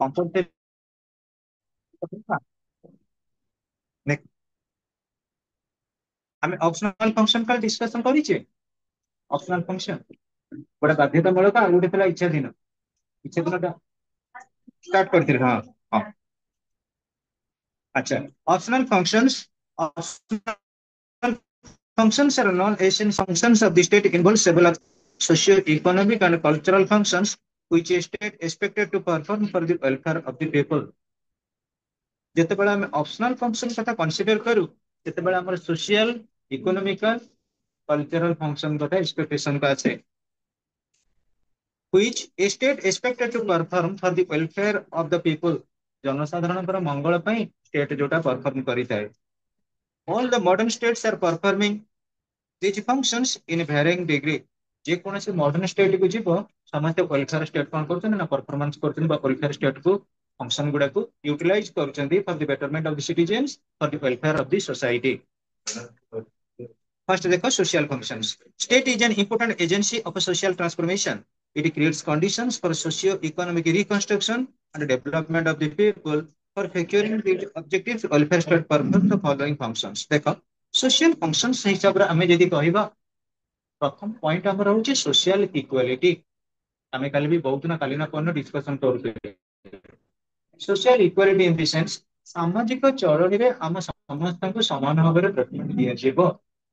Comfortable. आम optional function का discussion करिचे। Optional function गोटे बाध्यतामूलक आ गोटे थिला इच्छाधीन। इच्छाधीन स्टार्ट करथिले हां। हां अच्छा। Optional functions. Functions are non-essential functions of the state involve several socio-economic and cultural functions which a state expected to perform for the welfare of the people. ଯେତେବେଳେ ଆମେ optional function କଥା କନସିଡର କରୁ ସେତେବେଳେ ଆମର ସୋସିଆଲ ଇକୋନୋମିକାଲ କଲଚରାଲ ଫଙ୍କସନ କଥା expectation କୁ ଆସେ which a state expected to perform for the welfare of the people ଜନସାଧାରଣଙ୍କର ମଙ୍ଗଳ ପାଇଁ ଷ୍ଟେଟ ଯୋଉଟା ପରଫର୍ମ କରିଥାଏ। All the modern states are performing these functions in varying degree। ଯେକୌଣସି ମଡର୍ନ ଷ୍ଟେଟ କୁ ଯିବ ସମସ୍ତେ ୱେଲଫେୟାର ଷ୍ଟେଟ କଣ କରୁଛନ୍ତି ନା ପରଫର୍ମାନ୍ସ କରୁଛନ୍ତି ବା ୱେଲଫେୟାର ଷ୍ଟେଟ କୁ ଫଙ୍କସନ ଗୁଡାକୁ ୟୁଟିଲାଇଜ କରୁଛନ୍ତି for the betterment of the citizens for the welfare of the society. First देखो social functions। State is an important agency of a social transformation। It creates conditions for socio-economic reconstruction and development of the people। For securing the objectives welfare state performs the following functions। देखो social functions हिसाब रे हमें यदि कहबा प्रथम point हमर होची social equality. हमें काली भी बहुत ना काली ना कोन डिस्कशन करते। Social equality in the sense सामाजिक चरणीरे हम समस्तଙ୍କୁ ସମାନ ଭାବରେ ଟ୍ରିଟମେଣ୍ଟ ଦିଆଯିବ।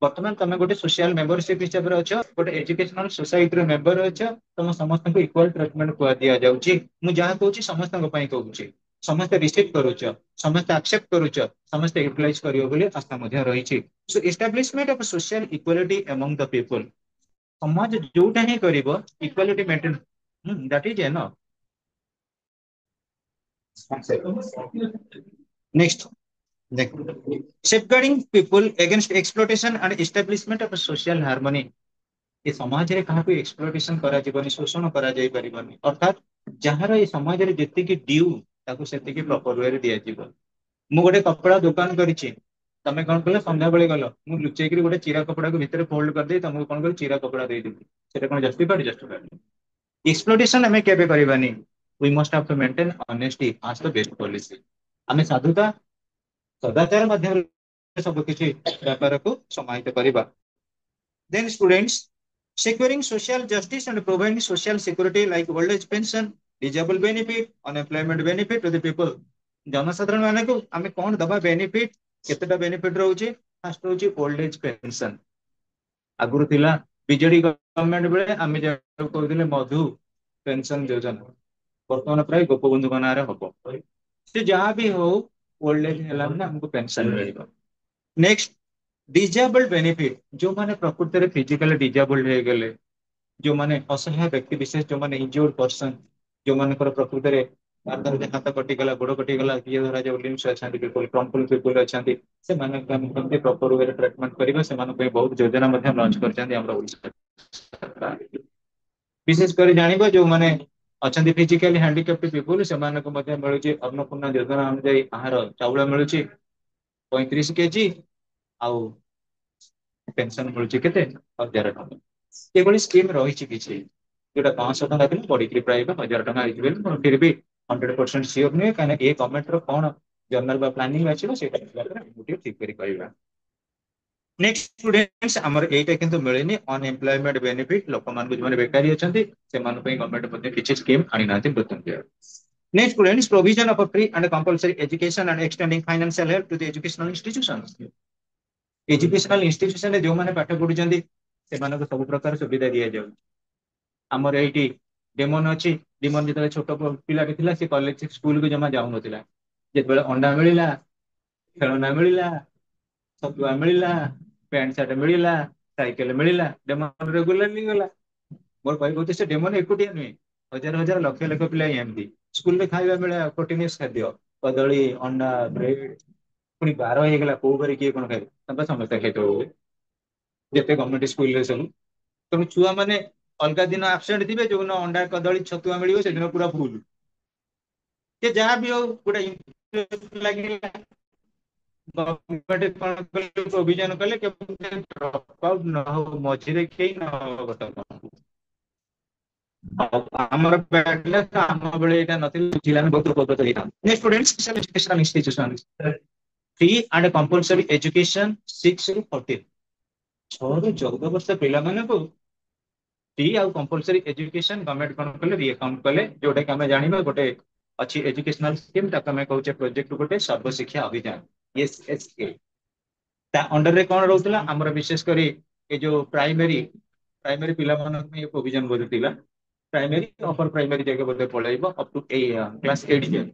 ବର୍ତ୍ତମାନ ତମେ ଗୋଟେ ସୋସିଆଲ ମେମ୍ବରସିପ ହିସାବରେ ଅଛ ଗୋଟେ ଏଜୁକେଶନାଲ ସୋସାଇଟିର ମେମ୍ବର ଅଛ ତମ ସମସ୍ତଙ୍କୁ ଇକ୍ୱାଲ ଟ୍ରିଟମେଣ୍ଟ କୁହା ଦିଆଯାଉଛି। ମୁଁ ଯାହା କହୁଛି ସମସ୍ତଙ୍କ ପାଇଁ କହୁଛି। ସମସ୍ତେ ରିସିଭ କରୁଛ ସମସ୍ତେ ଆକ୍ସେପ୍ଟ କରୁଛ ସମସ୍ତେ ୟୁଟିଲାଇଜ କରିବ ବୋଲି ଆଶା ମଧ୍ୟ ରହିଛି। So establishment of social equality among the people. ସମାଜ ଯୋଉଟା ହିଁ କରିବ equality maintain that is enough. Next देखो safeguarding people against exploitation and establishment of social harmony. ये समाज रे काहाकू एक्सप्लॉयटेशन करा जीवनी शोषण करा जाई परिबनी अर्थात जहार ये समाज रे जेतिकी ड्यू ताकू सेतिकी प्रॉपर वे रे दिया जीव। मु गोटे कपड़ा दुकान करिछि तमे कोन कले संध्या बेले गलो मु लुचेकी गोटे चिरा कपड़ा को भितर फोल्ड कर दे तुमको कोन कल चिरा कपड़ा दे देबी सेटा कोन जस्टिफाइड जस्टिफाइड। एक्सप्लॉयटेशन हमें केबे करबानी। We must have to maintain honesty as the best policy. हमें साधुता सदाचार माध्यम सब किसी व्यापार को समाहित करवा। Then students securing social justice and providing social security like old age pension disable benefit unemployment benefit to the people। जनसाधारण माने को आमे कोन दबा बेनिफिट केतेटा बेनिफिट रहउची। फर्स्ट रहउची ओल्ड एज पेंशन। आगुरु थिला बीजेडी गवर्नमेंट बेले आमे जे कहउथिले मधु पेंशन योजना वर्तमान प्राय गोपबंधु नारे हबो। से जहां भी हो ओल्ड एज हेला ना हमको पेंशन मिलिबो। नेक्स्ट डिजेबल्ड बेनिफिट जो माने प्रकृति रे फिजिकली डिजेबल्ड हे गेले जो माने असहाय व्यक्ति विशेष जो माने इंज्योर्ड पर्सन जो मानकर प्रकृति रे आधार जे हाथ कटि गला गोड़ कटि गला किए धरा जे लिम्स अछांती पीपल क्रम्पल पीपल अछांती से माने केमते प्रॉपर वे ट्रीटमेंट करिबा से माने पे बहुत योजना मध्ये लॉन्च करछांती हमरा ओडिसा सरकार। विशेष कर जानिबो जो माने अछांती फिजिकली हैंडिकैप्ड पीपल से माने को मध्ये मिलुची अन्नपूर्णा योजना अनुसार आहार चाउल मिलुची 35 केजी आउ पेंशन मिलुची केते 1000 टका। एभली स्कीम रहिछि किछि जोटा 500 टका दिन पड़ी प्राय 1000 टका आइबे फिर भी 100% सियोर नै काने ए गवर्नमेंट रो कोन जनरल बा प्लानिंग अछि सेटा गोटे ठीक करि पाइबा। नेक्स्ट स्टूडेंट्स हमर एटा किंतु मिलेनी अनएम्प्लॉयमेंट बेनिफिट लोक मान को जो बेकारी अछंती से मान पे गवर्नमेंट मध्ये किछि स्कीम आनी नाथि बतंते। Next students provision of free and compulsory education and extending financial help to the educational institutions. Educational institution रे जो माने पाठ पढुचंदी से मानको सब प्रकार सुविधा दिया जाउ। हमर एठी डेमन अछि डेमन जते छोट पिला के थिला से कॉलेज स्कूल को जमा जाउ नथिला जेतबेले अंडा मिलिला खेलना मिलिला छतुआ मिलिला पैंट शर्ट मिलिला साइकिल मिलिला डेमन रेगुलरली गला। मोर भाई कहते से डेमन एकुटिया नुहे हजार हजार लक्ष लक्ष पिला एमती स्कूल में खाଇବା मिले प्रोटीनियस खाद्य कदली अंडा ब्रेड पुणी बार होगला कौ बारे किए कौन खाए समस्या खाइते जिते गवर्नमेंट स्कूल सब तेणु छुआ मैंने अलग दिन आबसेंट थे जो अंडा कदली छतुआ मिले से दिन पूरा फुल कि जहाँ भी हो गोटे लगे गवर्नमेंट कौन प्रोविजन कले ड्रप आउट न हो मझे कहीं न हो ଆମର ବ୍ୟାଡ ଆମ ବେଳେ ଏଇଟା ନଥିଲା ବୁଝିଲା ଆମେ ବହୁତ ଉପକୃତ ହେଇଥାନ୍ତୁ। Next student special educational institution free and compulsory education 6 ରୁ 14 6 ରୁ 14 ବର୍ଷ ପିଲାମାନଙ୍କୁ ଫ୍ରି ଆଉ କମ୍ପଲସରି ଏଜୁକେସନ ଗଭର୍ଣ୍ଣମେଣ୍ଟ କଣ କଲେ ରିଆକାଉଣ୍ଟ କଲେ ଯୋଉଟା କି ଆମେ ଜାଣିବା ଗୋଟେ ଅଛି ଏଜୁକେସନାଲ ସ୍କିମ୍ ତାକୁ ଆମେ କହୁଛେ ପ୍ରୋଜେକ୍ଟ ଗୋଟେ ସର୍ବଶିକ୍ଷା ଅଭିଯାନ ଏସଏସଏ। ତା ଅଣ୍ଡରରେ କଣ ରହୁଥିଲା ଆମର ବିଶେଷ କରି ଏ ଯୋଉ ପ୍ରାଇମେରୀ ପ୍ରାଇମେରୀ ପିଲାମାନଙ୍କ ପାଇଁ ପ୍ରୋଭିଜନ ବୋଧେ ଥିଲା। ପ୍ରାଇମେରୀ ଅପର ପ୍ରାଇମେରୀ ଯାକେ ବୋଧେ ପଳେଇବ ଅପ ଟୁ ଏଇ କ୍ଲାସ 8 ଯାଏ।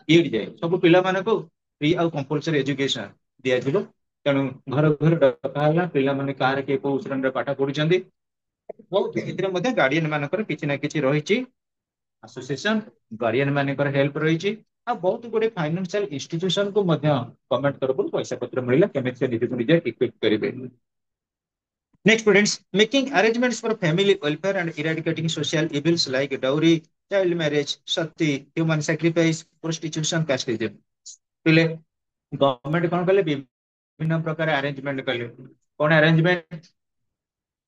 8 ଯାଏ ସବୁ ପିଲାମାନଙ୍କୁ ଫ୍ରି ଆଉ କମ୍ପଲସରି ଏଜୁକେସନ ଦିଆଯିବ। ତେଣୁ ଘର ଘର ଡକା ହେଲା ପିଲାମାନେ କାହାର କିଏ କୋଉ ଶ୍ରେଣୀରେ ପାଠ ପଢୁଛନ୍ତି ବହୁତ ଏଥିରେ ମଧ୍ୟ ଗାର୍ଡିଆନ ମାନଙ୍କର କିଛି ନା କିଛି ରହିଛି ଆସୋସିଏସନ ଗାର୍ଡିଆନ ମାନଙ୍କର ହେଲ୍ପ ରହିଛି। ଆଉ ବହୁତ ଗୁଡେ ଫାଇନାନ୍ସିଆଲ ଇନଷ୍ଟିଟ୍ୟୁସନ କୁ ମଧ୍ୟ ଗଭର୍ଣ୍ଣମେଣ୍ଟ ତରଫରୁ ପଇସା ପତ୍ର ମିଳିଲା କେମିତି ସେ ନିଜକୁ ନିଜେ ଇକ୍ୱିପ କରିବେ। Next, students, making arrangements for family welfare and eradicating social evils like dowry, child marriage, sati, human sacrifice, prostitution, casteism. ପିଲେ ଗଭର୍ଣ୍ଣମେଣ୍ଟ କଣ କଲେ ବିଭିନ୍ନ ପ୍ରକାର ଆରେଞ୍ଜମେଣ୍ଟ କଲେ। କଣ ଆରେଞ୍ଜମେଣ୍ଟ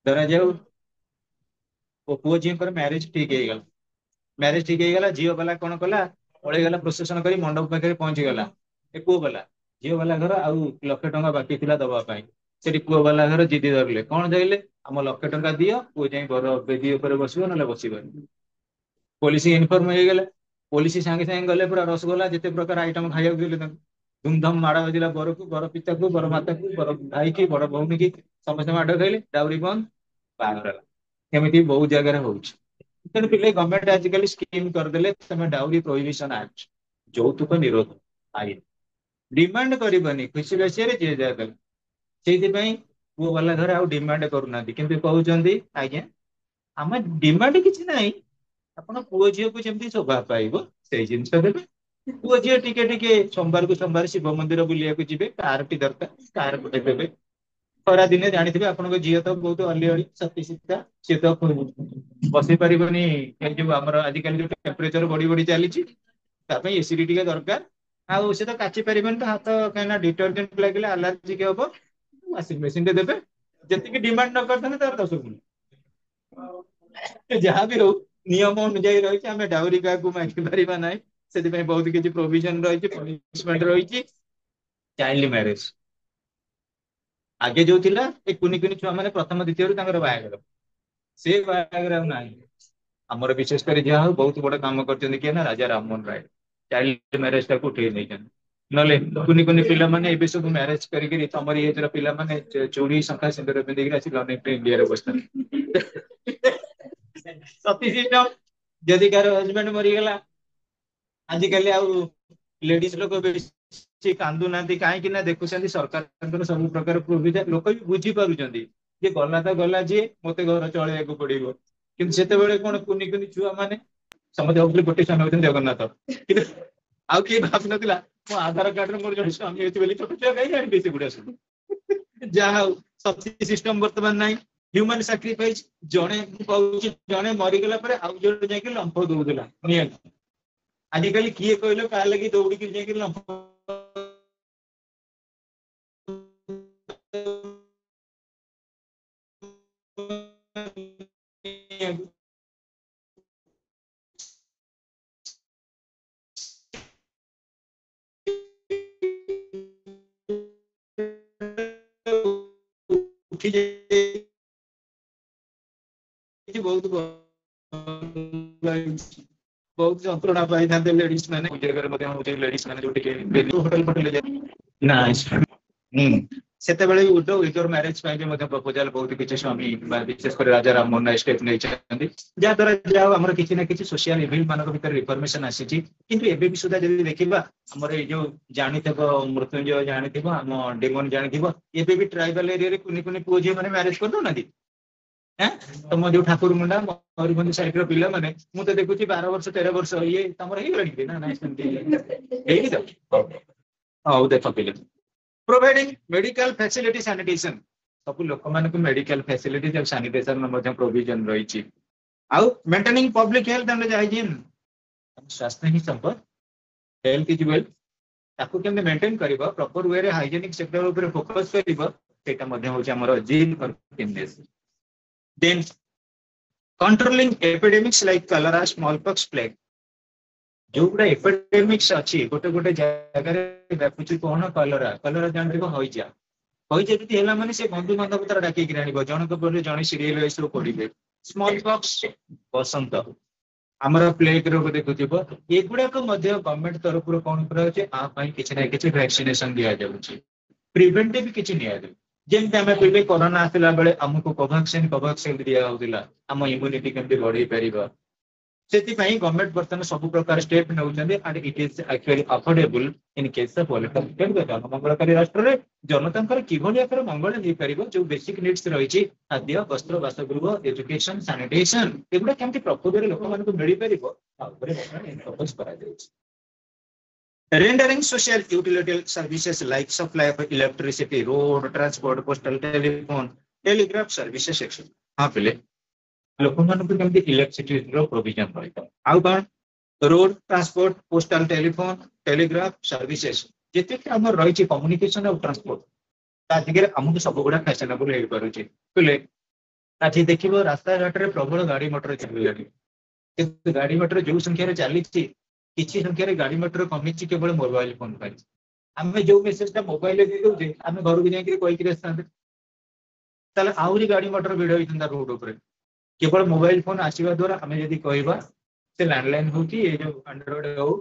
ଧରାଯାଉ ପୁଅ ଝିଅଙ୍କର ମ୍ୟାରେଜ ଠିକ ହେଇଗଲା। ମ୍ୟାରେଜ ଠିକ ହେଇଗଲା ଝିଅ ବାଲା କଣ କଲା ପଳେଇଗଲା ପ୍ରୋସେସନ କରି ମଣ୍ଡପ ପାଖରେ ପହଞ୍ଚିଗଲା। ଏ ପୁଅ ବାଲା ଝିଅ ବାଲା ଘର ଆଉ 1,00,000 ଟଙ୍କା ବାକି ଥିଲା ଦବା ପାଇଁ। ସେଠି ପୁଅ ବାଲା ଘର ଜିଦି ଧରିଲେ କଣ ଧରିଲେ ଆମ 1,00,000 ଟଙ୍କା ଦିଅ ପୁଅ ଯାଇ ବର ବେଦି ଉପରେ ବସିବ ନହେଲେ ବସିବନି। ପୋଲିସ ଇନଫର୍ମ ହେଇଗଲା ପୋଲିସ ସାଙ୍ଗେ ସାଙ୍ଗେ ଗଲେ ପୁରା ରସଗୋଲା ଯେତେ ପ୍ରକାର ଆଇଟମ ଖାଇବାକୁ ଦେଲେ ତାଙ୍କୁ ଧୁମଧାମ ମାଡ ବାଜିଲା ବରକୁ ବର ପିତାକୁ ବର ମାତାକୁ ବର ଭାଇକି ବର ଭଉଣୀ କି ସମସ୍ତେ ମାଡ ଖାଇଲେ ଡାଉରି ବନ୍ଦ ବାହାଘର ହେଲା। ଏମିତି ବହୁତ ଜାଗାରେ ହଉଛି। ତେଣୁ ପିଲେ ଗଭର୍ଣ୍ଣମେଣ୍ଟ ଆଜିକାଲି ସ୍କିମ କରିଦେଲେ ତମେ ଡାଉରି ପ୍ରୋହିବିସନ ଆକ୍ଟ ଯୌତୁକ ନିରୋଧ ଆଇନ ଡିମାଣ୍ଡ କରିବନି ଖୁସି ବାସିଆରେ ଯିଏ ଯାହା କଲେ। ସେଇଥିପାଇଁ ପୁଅ ବାଲା ଘରେ ଆଉ ଡିମାଣ୍ଡ କରୁନାହାନ୍ତି କିନ୍ତୁ କହୁଛନ୍ତି ଆଜ୍ଞା ଆମେ ଡିମାଣ୍ଡ କିଛି ନାହିଁ ଆପଣ ପୁଅ ଝିଅକୁ ଯେମିତି ଶୋଭା ପାଇବ ସେଇ ଜିନିଷ ଦେବେ। ପୁଅ ଝିଅ ଟିକେ ଟିକେ ସୋମବାରକୁ ସୋମବାର ଶିବ ମନ୍ଦିର ବୁଲିବାକୁ ଯିବେ କାରଟି ଦରକାର କାର ଗୋଟେ ଦେବେ। ଖରା ଦିନେ ଜାଣିଥିବେ ଆପଣଙ୍କ ଝିଅ ତ ବହୁତ ଅଲିଅଳି ସତୀ ସୀତା ସିଏ ତ ବସି ପାରିବନି ଏଇ ଯୋଉ ଆମର ଆଜିକାଲି ଯୋଉ ଟେମ୍ପରେଚର ବଢି ବଢି ଚାଲିଛି ତା ପାଇଁ ଏସିଡି ଟିକେ ଦରକାର। ଆଉ ସେ ତ କାଚି ପାରିବନି ତ ହାତ କାହିଁକିନା ଡିଟରଜେଣ୍ଟ ଲାଗିଲେ ଆଲାର୍ଜିକ ହବ। ୱାସିଂ ମେସିନ ଟେ ଦେବେ ଯେତିକି ଡିମାଣ୍ଡ ନ କରିଥାନ୍ତେ ତାର 10 ଗୁଣ। ଯାହା ବି ହଉ ନିୟମ ଅନୁଯାୟୀ ରହିଛି ଆମେ ଡାଉରୀ କାହାକୁ ମାଗି ପାରିବା ନାହିଁ। ସେଥିପାଇଁ ବହୁତ କିଛି ପ୍ରୋଭିଜନ ରହିଛି ପନିଶମେଣ୍ଟ ରହିଛି। ଚାଇଲ୍ଡ ମ୍ୟାରେଜ ଆଗେ ଯୋଉ ଥିଲା ଏ କୁନି କୁନି ଛୁଆ ମାନେ ପ୍ରଥମ ଦ୍ୱିତୀୟରୁ ତାଙ୍କର ବାହାଘର ସେ ବାହାଘର ଆଉ ନାହିଁ। ଆମର ବିଶେଷ କରି ଯାହା ହଉ ବହୁତ ବଡ କାମ କରିଛନ୍ତି କିଏ ନା ରାଜା ରାମମୋହନ ରାୟ ଚାଇଲ୍ଡ ମ୍ୟାରେଜ ଟାକୁ ଉଠେଇ ନେଇଛନ୍ତି। ନହେଲେ କୁନି କୁନି ପିଲାମାନେ ଏବେ ସବୁ ମ୍ୟାରେଜ କରିକିରି ତମରି ଏଜର ପିଲାମାନେ ଚୁଡ଼ି ଶଙ୍ଖା ସିନ୍ଦୁର ପିନ୍ଧିକିରି ଆସିକି ଅନେକ ଇଣ୍ଡିଆରେ ବସିଛନ୍ତି। ସତୀ ସିଷ୍ଟମ ଯଦି କାହାର ହଜବେଣ୍ଡ ମରିଗଲା ଆଜିକାଲି ଆଉ ଲେଡିଜ ଲୋକ ବେଶୀ କାନ୍ଦୁନାହାନ୍ତି କାହିଁକି ନା ଦେଖୁଛନ୍ତି ସରକାରଙ୍କର ସବୁ ପ୍ରକାର ସୁବିଧା ଲୋକ ବି ବୁଝି ପାରୁଛନ୍ତି ଯେ ଗଲା ତ ଗଲା ଯିଏ ମତେ ଘର ଚଳେଇବାକୁ ପଡିବ। କିନ୍ତୁ ସେତେବେଳେ କଣ କୁନି କୁନି ଛୁଆ ମାନେ ସମସ୍ତେ ଭାବୁଥିଲେ ଗୋଟେ ସ୍ୱାମୀ ହଉଛନ୍ତି ଜଗନ୍ନାଥ କିନ୍ତୁ ଆଉ କିଏ ଭାବୁନଥିଲା ମୋ ଆଧାର କାର୍ଡରେ ମୋର ଜଣେ ସ୍ୱାମୀ ଅଛି ବୋଲି ଛୋଟ ଛୁଆ କାହିଁ ଜାଣିବେ ସେଗୁଡା ସବୁ। ଯାହା ହଉ ସବସିଡି ସିଷ୍ଟମ ବର୍ତ୍ତମାନ ନାହିଁ। ହ୍ୟୁମାନ ସାକ୍ରିଫାଇସ ଜଣେ ମୁଁ କହୁଛି ଜଣେ ମରିଗଲା ପରେ ଆଉ ଜଣେ ଯାଇକି ଲମ୍ଫ ଦଉଥିଲା ନିଆଁକୁ। ଆଜିକାଲି କିଏ କହିଲ କାହା ଲାଗି ଦୌଡିକି ଯାଇକି ଲମ୍ଫ ଉଠି ଯାଇଛି ବହୁତ ବହୁତ ଯନ୍ତ୍ରଣା ପାଇଥାନ୍ତେ ଲେଡିଜ ମାନେ ଜାଗାରେ ମଧ୍ୟ ହଉଛି ଲେଡିଜ ମାନେ ଯୋଉଠି ହୋଟେଲ ଫୋଟେଲ ନାଇଁ ହୁଁ ସେତେବେଳେ ୱିଡୋର ମ୍ୟାରେଜ ପାଇଁ ବି ମଧ୍ୟ ପ୍ରପୋଜାଲ ବହୁତ କିଛି ସ୍ୱାମୀ ବା ବିଶେଷ କରି ରାଜା ରାମମୋହନ ରାୟ ଷ୍ଟେପ ନେଇଛନ୍ତି ଯାହା ଦ୍ୱାରା ଯାହା ହଉ ଆମର କିଛି ନା କିଛି ସୋସିଆଲ ଇଭିଲ ମାନଙ୍କ ଭିତରେ ରିଫର୍ମେସନ ଆସିଛି। କିନ୍ତୁ ଏବେ ବି ସୁଦ୍ଧା ଯଦି ଦେଖିବା ଆମର ଏଇ ଯୋଉ ଜାଣିଥିବ ମୃତ୍ୟୁଞ୍ଜୟ ଜାଣିଥିବ ଆମ ଡିମନ ଜାଣିଥିବ ଏବେ ବି ଟ୍ରାଇବାଲ ଏରିଆରେ କୁନି କୁନି ପୁଅ ଝିଅ ମାନେ ମ୍ୟାରେଜ କରିଦଉନାହାନ୍ତି। ଆଁ ତମ ଯୋଉ ଠାକୁର ମୁଣ୍ଡା ମୟୂରଭଞ୍ଜ ସାଇଡ ର ପିଲାମାନେ ମୁଁ ତ ଦେଖୁଛି 12 ବର୍ଷ 13 ବର୍ଷ ଇଏ ତମର ହେଇଗଲାଣି କି ନା ନାଇଁ ସେମିତି ହେଇନି ତ ହଉ ଦେଖ ପିଲେ ପ୍ରୋଭାଇଡିଂ ମେଡିକାଲ ଫ୍ୟାସିଲିଟି ସାନିଟେସନ ସବୁ ଲୋକମାନଙ୍କୁ ମେଡିକାଲ ଫ୍ୟାସିଲିଟି ସାନିଟେସନ ମଧ୍ୟ ପ୍ରୋଭିଜନ ରହିଛି। ଆଉ ମେଣ୍ଟେନିଂ ପବ୍ଲିକ ହେଲ୍ଥ ଆଣ୍ଡ ହାଇଜିନ୍ ସ୍ୱାସ୍ଥ୍ୟ ହିଁ ସମ୍ପଦ ହେଲ୍ଥ ଇଜ ୱେଲ୍ଥ ତାକୁ କେମିତି ମେଣ୍ଟେନ କରିବ ପ୍ରପର ୱେରେ ହାଇଜେନିକ ସେକ୍ଟର ଉପରେ ଫୋକସ କରିବ ସେଇଟା ମଧ୍ୟ ହଉଛି ଆମର ଜିନ୍ ଦେନ୍ Controlling epidemics like cholera, smallpox, plague. ଯୋଉଗୁଡା ଏପିଡେମିକ୍ସ ଅଛି ଗୋଟେ ଗୋଟେ ଜାଗାରେ ବ୍ୟାପୁଛି କଣ କଲରା କଲରା ଜାଣିଥିବ ହଇଜା ହଇଜା ଯଦି ହେଲା ମାନେ ସେ ବନ୍ଧୁବାନ୍ଧବ ତାର ଡାକିକି ଆଣିବ ଜଣଙ୍କ ପରେ ଜଣେ ସିରିଏଲ ସବୁ ପଡିବେ ସ୍ମଲ ପକ୍ସ ବସନ୍ତ ଆମର ପ୍ଲେଗ ରୋଗ ଦେଖୁଥିବ ଏଗୁଡାକ ମଧ୍ୟ ଗଭର୍ଣ୍ଣମେଣ୍ଟ ତରଫରୁ କଣ କରାଯାଉଛି ଆ ପାଇଁ କିଛି ନା କିଛି ଭ୍ୟାକ୍ସିନେସନ ଦିଆଯାଉଛି ପ୍ରିଭେଣ୍ଟିଭ କିଛି ନିଆଯାଉଛି ଯେମିତି ଆମେ କହିଲେ କରୋନା ଆସିଲା ବେଳେ ଆମକୁ କୋଭାକ୍ସିନ ଦିଆଯାଉଥିଲା ଆମ ଇମ୍ୟୁନିଟି କେମିତି ବଢେଇ ପାରିବ ସେଥିପାଇଁ ଗଭର୍ଣ୍ଣମେଣ୍ଟ ବର୍ତ୍ତମାନ ସବୁ ପ୍ରକାର ଷ୍ଟେପ ନେଉଛନ୍ତି and it is actually affordable in case of political ଜନମଙ୍ଗଳକାରୀ ରାଷ୍ଟ୍ରରେ ଜନତାଙ୍କର କିଭଳି ଆକାର ମଙ୍ଗଳ ହେଇପାରିବ ଯୋଉ ବେସିକ ନିଡ୍ସ ରହିଛି ଖାଦ୍ୟ ବସ୍ତ୍ର ବାସଗୃହ ଏଜୁକେସନ ସାନିଟେସନ ଏଗୁଡା କେମିତି ପ୍ରକୃତରେ ଲୋକମାନଙ୍କୁ ମିଳିପାରିବ ତା ଉପରେ ବର୍ତ୍ତମାନ ଫୋକସ କରାଯାଇଛି rendering social utility services like supply of electricity road transport postal telephone telegraph services etc ହଁ ପିଲେ ଲୋକମାନଙ୍କୁ କେମିତି ଇଲେକ୍ଟ୍ରିସିଟିର ପ୍ରୋଭିଜନ ରହିବ ଆଉ କଣ road transport postal telephone Telegraph services ଯେତିକି ଆମର ରହିଛି କମ୍ୟୁନିକେସନ ଆଉ ଟ୍ରାନ୍ସପୋର୍ଟ ତା ଦିଗରେ ଆମକୁ ସବୁଗୁଡା ଫ୍ୟାସନେବଲ ହେଇପାରୁଛି ପିଲେ ଆଜି ଦେଖିବ ରାସ୍ତାଘାଟରେ ପ୍ରବଳ ଗାଡି ମଟର ଚାଲିଲାଣି କିନ୍ତୁ ଗାଡି ମଟର ଯୋଉ ସଂଖ୍ୟାରେ ଚାଲିଛି କିଛି ସଂଖ୍ୟାରେ ଗାଡି ମଟର କମିଛି କେବଳ ମୋବାଇଲ ଫୋନ ପାଇଁ ଆମେ ଯୋଉ ମେସେଜ ଟା ମୋବାଇଲରେ ଦେଇଦଉଛେ ଆମେ ଘରକୁ ଯାଇକିରି କହିକିରି ଆସିଥାନ୍ତେ ତାହେଲେ ଆହୁରି ଗାଡି ମଟର ଭିଡ ହେଇଥାନ୍ତା ରୋଡ ଉପରେ କେବଳ ମୋବାଇଲ ଫୋନ ଆସିବା ଦ୍ୱାରା ଆମେ ଯଦି କହିବା ସେ ଲ୍ୟାଣ୍ଡଲାଇନ ହଉ କି ଏ ଯୋଉ ଆଣ୍ଡ୍ରଏଡ ହଉ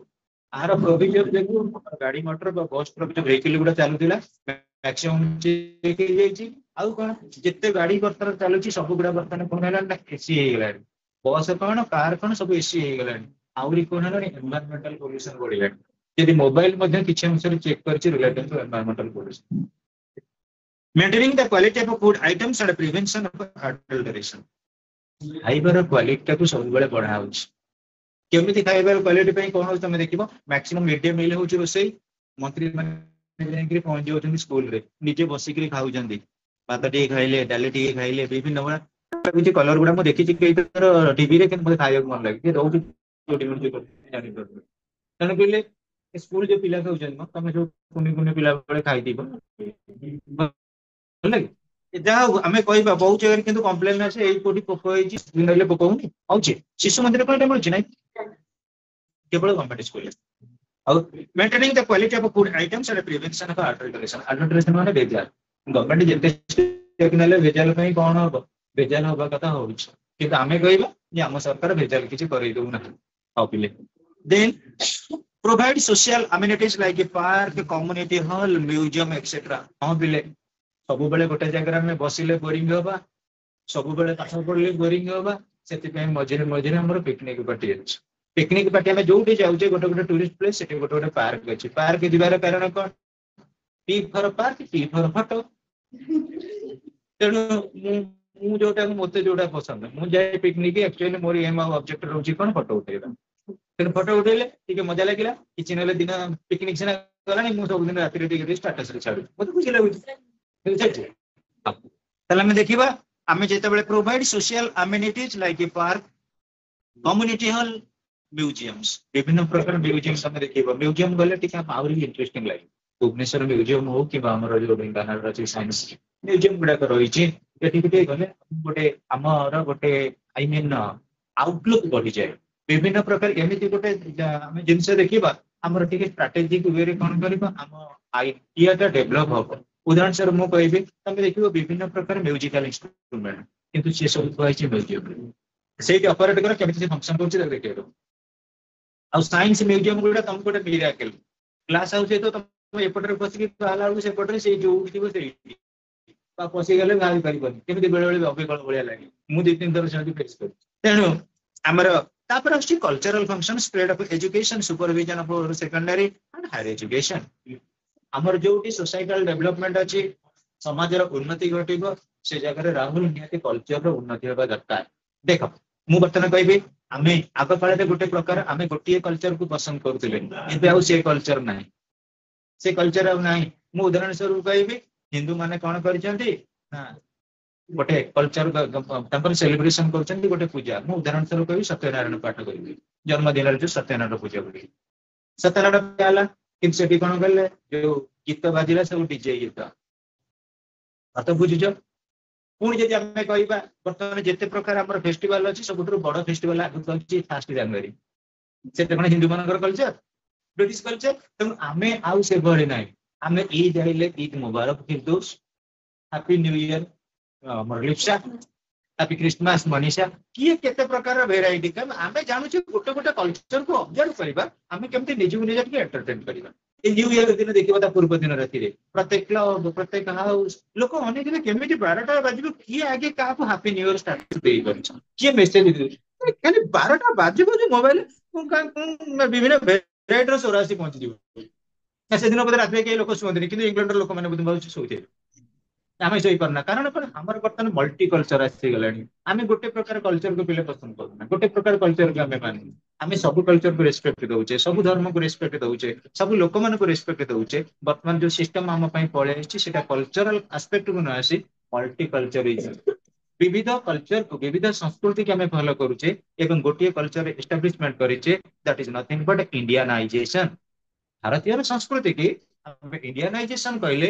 ଆର ପ୍ରୋଭିଜନ ଯୋଗୁ ଗାଡି ମଟର ବା ବସ୍ ଟ୍ରକ୍ ଯୋଉ ଭେହିକିଲ ଗୁଡା ଚାଲୁଥିଲା ମ୍ୟାକ୍ସିମମ୍ ହେଇଯାଇଛି ଆଉ କଣ ଯେତେ ଗାଡି ବର୍ତ୍ତମାନ ଚାଲୁଛି ସବୁ ଗୁଡା ବର୍ତ୍ତମାନ କଣ ହେଲାଣି ନା ଏସି ହେଇଗଲାଣି ବସ୍ କଣ କାର କଣ ସବୁ ଏସି ହେଇଗଲାଣି ଆହୁରି କଣ ହେଲାଣି ଏନଭାରମେଣ୍ଟାଲ ପଲ୍ୟୁସନ ବଢିଲାଣି ଯଦି ମୋବାଇଲ ମଧ୍ୟ କିଛି ଅଂଶରେ ଚେକ୍ କରିଛି related two environmental pollution maintaining the quality of food items and prevention of adulteration ଖାଇବାର କ୍ୱାଲିଟି ଟାକୁ ସବୁବେଳେ ବଢା ହଉଛି କେମିତି ଖାଇବାର କ୍ୱାଲିଟି ପାଇଁ କଣ ହଉଛି ତମେ ଦେଖିବ ମ୍ୟାକ୍ସିମମ୍ ମିଡ୍ ଡେ ମିଲ୍ ହଉଛି ରୋଷେଇ ମନ୍ତ୍ରୀ ମାନେ ଯାଇକିରି ପହଞ୍ଚି ଯାଉଛନ୍ତି ସ୍କୁଲରେ ନିଜେ ବସିକିରି ଖାଉଛନ୍ତି ଭାତ ଟିକେ ଖାଇଲେ ଡାଲି ଟିକେ ଖାଇଲେ ବିଭିନ୍ନ ପ୍ରକାର କିଛି କଲର ଗୁଡା ମୁଁ ଦେଖିଛି କେଇଥର ଟିଭିରେ କିନ୍ତୁ ମୋତେ ଖାଇବାକୁ ମନ ଲାଗେ କିଏ ଦଉଛି କୋଉଠି ମିଳୁଛି ଜାଣିପାରୁନି ତେଣୁ କହିଲେ ସ୍କୁଲ ଯୋଉ ପିଲା ଖାଉଛନ୍ତି ତମେ ଯୋଉ କୁନି କୁନି ପିଲା ବେଳେ ଖାଇଥିବ ହେଲା କି ଯାହା ହଉ ଆମେ କହିବା ବହୁତ ଜାଗାରେ କିନ୍ତୁ କମ୍ପ୍ଲେନ ଅଛି ଏଇ କୋଉଠି ପୋକ ହେଇଛି ରହିଲେ ପୋକ ହଉନି ହଉଛି ଶିଶୁ ମନ୍ଦିର କଣ ମିଳୁଛି ନାଇଁ କେବଳ ଗଭର୍ଣ୍ଣମେଣ୍ଟ ସ୍କୁଲରେ ଆଉ maintaining the quality of food items and prevention of adulteration ମାନେ ଭେଜାଲ ଗଭର୍ଣ୍ଣମେଣ୍ଟ ଯେତେ step ନେଲେ ଭେଜାଲ ପାଇଁ କଣ ହବ ଭେଜାଲ ହବା କଥା ହଉଛି କିନ୍ତୁ ଆମେ କହିବା ଯେ ଆମ ସରକାର ଭେଜାଲ କିଛି କରେଇ ଦଉନାହାନ୍ତି ହଉ ପିଲେ ଦେନ୍ provide social amenities like a park community hall museum etc ହଁ ପିଲେ ସବୁବେଳେ ଗୋଟେ ଜାଗାରେ ଆମେ ବସିଲେ ବୋରିଂ ହବା ସବୁବେଳେ ପାଠ ପଢିଲେ ବୋରିଂ ହବା ସେଥିପାଇଁ ମଝିରେ ମଝିରେ ଆମର ପିକନିକ ପାର୍ଟି ଅଛି ପିକନିକ ପାର୍ଟି ଆମେ ଯୋଉଠି ଯାଉଛେ ଗୋଟେ ଗୋଟେ ଟୁରିଷ୍ଟ ପ୍ଲେସ ସେଠି ଗୋଟେ ଗୋଟେ ପାର୍କ ଅଛି ପାର୍କ ଯିବାର କାରଣ କଣ ପି ଫର ପାର୍କ ପି ଫର ଫଟୋ ତେଣୁ ମୁଁ ଯୋଉଟାକୁ ମତେ ଯୋଉଟା ପସନ୍ଦ ମୁଁ ଯାଏ ପିକନିକ ଆକ୍ଚୁଆଲି ମୋର ଏମ ଆଉ ଅବଜେକ୍ଟ ରହୁଛି କଣ ଫଟୋ ଉଠେଇବା ତେଣୁ ଫଟୋ ଉଠେଇଲେ ଟିକେ ମଜା ଲାଗିଲା କିଛି ନହେଲେ ଦିନ ପିକନିକ ସିନା ଗଲାଣି ମୁଁ ସବୁଦିନ ରାତିରେ ଟିକେ ଷ୍ଟାଟସରେ ଛାଡୁଛି ମତେ ଖୁସି ଲାଗୁଛି ବୁଝିପାରୁଛ ତାହେଲେ ଆମେ ଦେଖିବା ଆମେ ଯେତେବେଳେ ପ୍ରୋଭାଇଡ ସୋସିଆଲ ଆମିନିଟିଜ ଲାଇକ ଏ ପାର୍କ କମ୍ୟୁନିଟି ହଲ ମ୍ୟୁଜିୟମ୍ସ ବିଭିନ୍ନ ପ୍ରକାର ମ୍ୟୁଜିୟମ୍ସ ଆମେ ଦେଖିବା ମ୍ୟୁଜିୟମ ଗଲେ ଟିକେ ଆହୁରି ଇଣ୍ଟରେଷ୍ଟିଂ ଲାଗେ ଭୁବନେଶ୍ୱର ମ୍ୟୁଜିୟମ ହଉ କିମ୍ବା ଆମର ଯୋଉ ଢେଙ୍କାନାଳର ଅଛି ସାଇନ୍ସ ମ୍ୟୁଜିୟମ ଗୁଡାକ ରହିଛି ଏଠିକି ଟିକେ ଗଲେ ଗୋଟେ ଆମର ଗୋଟେ ଆଇ ମିନ୍ ଆଉଟଲୁକ୍ ବଢିଯାଏ ବିଭିନ୍ନ ପ୍ରକାର ଏମିତି ଗୋଟେ ଆମେ ଜିନିଷ ଦେଖିବା ଆମର ଟିକେ ଷ୍ଟ୍ରାଟେଜିକ ୱେରେ କଣ କରିବା ଆମ ଆଇଡିଆ ଟା ଡେଭଲପ ହବ ଉଦାହରଣ ସ୍ୱରୂପ ମୁଁ କହିବି ତମେ ଦେଖିବ ବିଭିନ୍ନ ପ୍ରକାର ମ୍ୟୁଜିକାଲ ଇନଷ୍ଟ୍ରୁମେଣ୍ଟ କିନ୍ତୁ ସେ ସବୁ ଥୁଆ ହେଇଛି ମ୍ୟୁଜିୟମରେ ସେଇଠି ଅପରେଟ କର କେମିତି ସେ ଫଙ୍କସନ କରୁଛି ତାକୁ ଦେଖେଇବ ଆଉ ସାଇନ୍ସ ମ୍ୟୁଜିୟମ ଗୁଡା ତମକୁ ଗୋଟେ ମିରାକେଲ କ୍ଲାସ ହାଉସ ହେଇଥିବ ତମେ ଏପଟରେ ପଶିକି ବାହାରିଲା ବେଳକୁ ସେପଟରେ ସେଇ ଯୋଉଠି ଥିବ ସେଇଠି ବା ପଶିଗଲେ ବାହାରି ପାରିବନି କେମିତି ବେଳେ ବେଳେ ଅବିକଳ ଭଳିଆ ଲାଗେ ମୁଁ ଦି ତିନି ଥର ସେମିତି ଫେସ୍ କରିଛି ତେଣୁ ଆମର ତାପରେ ଆସୁଛି cultural function spread of education supervision of secondary and higher education ଆମର ଯୋଉଠି ସୋସାଇଟାଲ ଡେଭଲପମେଣ୍ଟ ଅଛି ସମାଜର ଉନ୍ନତି ଘଟିବ ସେ ଜାଗାରେ ରାହୁଲ ନିହାତି କଲଚରର ଉନ୍ନତି ହେବା ଦରକାର ଦେଖ ମୁଁ ବର୍ତ୍ତମାନ କହିବି ଆମେ ଆଗ କାଳରେ ଗୋଟେ ପ୍ରକାର ଆମେ ଗୋଟିଏ କଲଚରକୁ ପସନ୍ଦ କରୁଥିଲେ ଏବେ ଆଉ ସେ କଲଚର ନାହିଁ ସେ କଲଚର ଆଉ ନାହିଁ ମୁଁ ଉଦାହରଣ ସ୍ୱରୂପ କହିବି ହିନ୍ଦୁ ମାନେ କଣ କରିଛନ୍ତି ନା ଗୋଟେ କଲଚର ତାଙ୍କର ସେଲିବ୍ରେସନ କରୁଛନ୍ତି ଗୋଟେ ପୂଜା ମୁଁ ଉଦାହରଣ ସ୍ୱରୂପ କହିବି ସତ୍ୟନାରାୟଣ ପାଠ କରିବି ଜନ୍ମଦିନରେ ଯୋଉ ସତ୍ୟନାରାୟଣ ପୂଜା କରିବି ସତ୍ୟନାରାୟଣ ପୂଜା ହେଲା କିନ୍ତୁ ସେଠି କଣ କଲେ ଯୋଉ ଗୀତ ବାଜିଲା ସବୁ ଡିଜେ ଗୀତ ତ ବୁଝୁଛ पुणी जदि आम कहवा बर्तमान जिते प्रकार आम फेस्टिवल अच्छी सब बड़ फेस्टिवल आगे अच्छी 1 जनवरी से हिंदू मान कलचर ब्रिटिश कलचर तेणु आम आउ से भली ना आम ईद आइले ईद मुबारक Firdaus happy new year Lipsa happy Christmas Manisha किए केते प्रकार भेराइटी आम जानूचे गोटे गोटे कल्चर को ऑब्जर्व करवा आम केमती निजक निज एंटरटेन करवा न्यू ईयर दिन देखा पूर्व दिन राति प्रत्येक क्लब प्रत्येक हाउस लोक अनेक केमी 12टा बाजू किए आगे क्या हैप्पी न्यू ईयर स्टाटस किए मेसेज खाली 12टा बाजू जो मोबाइल विभिन्न भेराइटर स्वर आसी पहुंची से दिन बोधे रात कई लोक शुअंती कि इंग्लैंड लोक मैंने बोधे शोथे आम शोपारना कारण कौन आम बर्तमान मल्टी कल्चर आसीगला आम गोटे प्रकार कल्चर को पिले पसंद करना गोटे प्रकार कल्चर को आम मानू आम सब कल्चर को रेस्पेक्ट दौचे सब धर्म को रेस्पेक्ट दौचे सब लोक मान को रेस्पेक्ट दौचे बर्तमान जो सिस्टम आम पलि कल्चरल आस्पेक्ट को न आसी मल्टी कल्चरिज्म विविध कल्चर को विविध संस्कृति की आम फॉलो करुचे एवं गोटे कल्चर एस्टाब्लिशमेंट करिचे that is nothing but Indianisation भारतीय संस्कृति की इंडियानाइजेशन कहले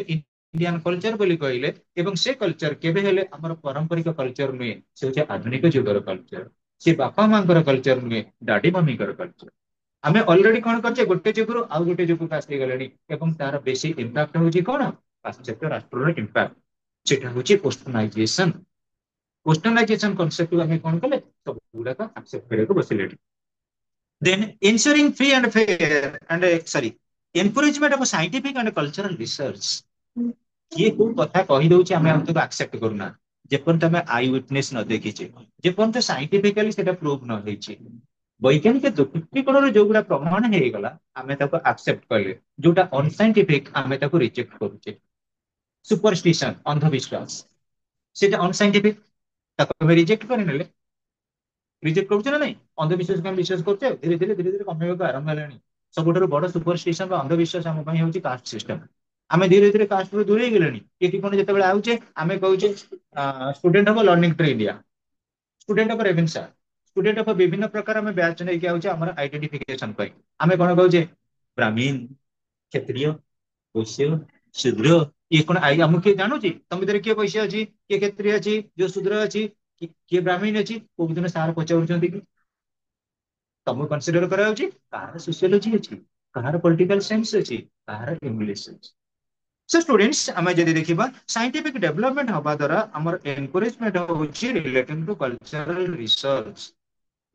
इंडियन कल्चर बोली कहले एवं से कल्चर केबे हेले हमर पारंपरिक कल्चर नुहे से होचे आधुनिक जुगर कल्चर से बापा मांकर कल्चर नुहे डाडी मम्मी कर कल्चर आमे ऑलरेडी कोन करचे गोटे जुगरो आ गोटे जुग का आसी गलेनी एवं तार बेसी इंपैक्ट होची कोन पाश्चात्य राष्ट्र रो इंपैक्ट सेटा होची वेस्टर्नाइजेशन कांसेप्ट आमे कोन कले सब गुडा का एक्सेप्ट करे को बसिले then ensuring free and fair and sorry encouragement of scientific and cultural research किए को कथा कही दउची आमे हमको एक्सेप्ट करूना जेपर्यंत आमे आई विटनेस न देखिचे जेपर्यंत साइंटिफिकली सेटा प्रूव न होईची वैज्ञानिक दृष्टिकोण जो गुड़ा प्रमाण हे गला आमे ताको एक्सेप्ट करले जोटा अनसाइंटिफिक आमे ताको रिजेक्ट करूचे सुपरस्टिशन अंधविश्वास सेटा अनसाइंटिफिक ताको आमे रिजेक्ट कर नेले रिजेक्ट करूचे ना नहीं अंधविश्वास को विश्वास करते धीरे धीरे कमेबा आरंभ हेलानी सबुठारु बड़ सुपरस्टिशन बा अंधविश्वास हम पई होची कास्ट सिस्टम आमे धीरे धीरे कास्ट रो दूरे गेलेनी एटी कोन जते बेले आउचे आमे कहूचे student of learning tree India student of Ravenshaw student of विभिन्न प्रकार आमे बैच नै के आउचे हमर आइडेंटिफिकेशन पई आमे कोन कहूचे ब्राह्मण क्षत्रिय वैश्य शूद्र ये कोन आई हम के जानू छी तम भीतर के वैश्य अछि के क्षत्रिय अछि जो शूद्र अछि के ब्राह्मण अछि को दिन सार पचाउछंती कि तम कंसीडर करा होची कार सोशियोलॉजी अछि कार पॉलिटिकल साइंस अछि कार इंग्लिश अछि सो स्टूडेंट्स आमे जदि देखिबा साइंटिफिक डेवलपमेंट हवा द्वारा हमर एनकरेजमेंट होची रिलेटेड टू कल्चरल रिसर्च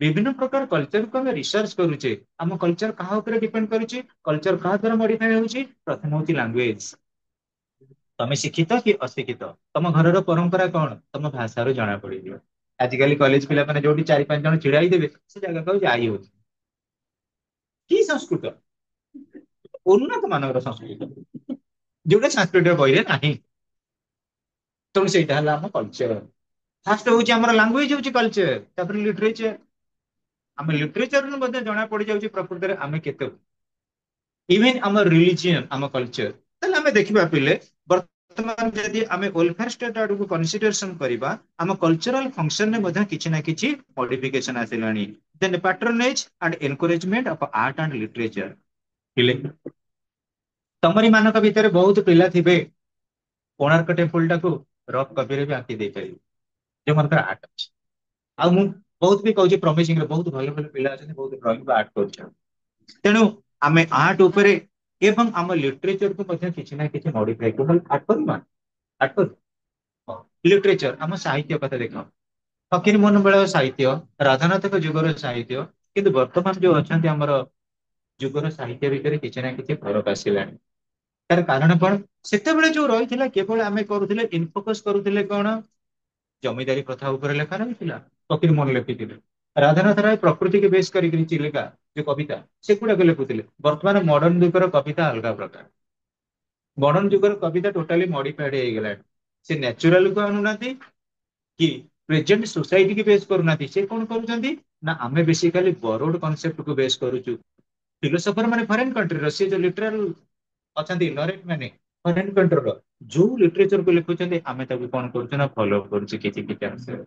विभिन्न प्रकार कल्चर को हम रिसर्च करूचे हम कल्चर कहा ऊपर डिपेंड करूची कल्चर कहा द्वारा मॉडिफाई होची प्रथम होची लैंग्वेज तमे शिक्षित कि अशिक्षित तम घर परंपरा कौन तम भाषा रो जाना पड़ी दियो आजिकल कॉलेज पिला माने जोटी 4-5 जन छिड़ाई देबे से जगह कहू जाई होची की संस्कृत उन्नत मानव संस्कृत जोटा संस्कृत बहिरे नाही तेणु से कल्चर फास्ट हूँ आम लांगुएज हूँ कल्चर लिटरेचर आम लिटरेचर जना पड़ जाऊँ प्रकृत में आम के इवेन आम रिलीजियन आम कल्चर आम देखा पिले वर्तमान जदि आम वेलफेयर स्टेट आड़ को कनसीडरेशन करवा आम कल्चरल फंक्शन में किसी ना कि मॉडिफिकेशन आसला then patronage and encouragement of art and literature पिले तमरी मानक भितर बहुत पिला थिबे कोणार्क टेम्पल टाको रफ कॉपी रे भी आंकी दे पारि जो मनकर आर्ट अछि आ मु बहुत भी कहूँ प्रमिसिंग बहुत भल भल पिला अच्छे बहुत ड्रॉइंग आर्ट कर तेणु आम आर्ट उपरे एवं आम लिटरेचर को किसी ना कि मॉडिफाई आर्ट करवा आर्ट कर लिटरेचर आम साहित्य कथा देख फकीर मोहन बेला साहित्य राधानाथ जुगर साहित्य किंतु वर्तमान जो अच्छा आमर जुगर साहित्य भितर किसी ना कि फरक आसला तार कारण कौन से जो रही केवल आम करुले इनफोकस करुले कौन जमीदारी प्रथा उपर लेखा रही फकीर मोहन लिखी राधानाथ राय प्रकृति के बेस कर चिलिका जो कविता से गुड़ाक लिखुले वर्तमान मॉडर्न जुगर कविता अलग प्रकार मॉडर्न जुगर कविता टोटाली मॉडिफाइड हो गला से नेचुरल को आणुना कि प्रेजेंट सोसाइटी की बेस करूना से कौन कर आम बेसिकली बरोड कॉन्सेप्ट को बेस करूँ फिलोसोफर माने फॉरेन कंट्री रो से जो लिटरल अच्छा लरेट माने फॉरेन कंट्री रो जो लिटरेचर को लिखुचंदी आमे ताको कोन करछु ना फॉलो करछु किछि किछि आंसर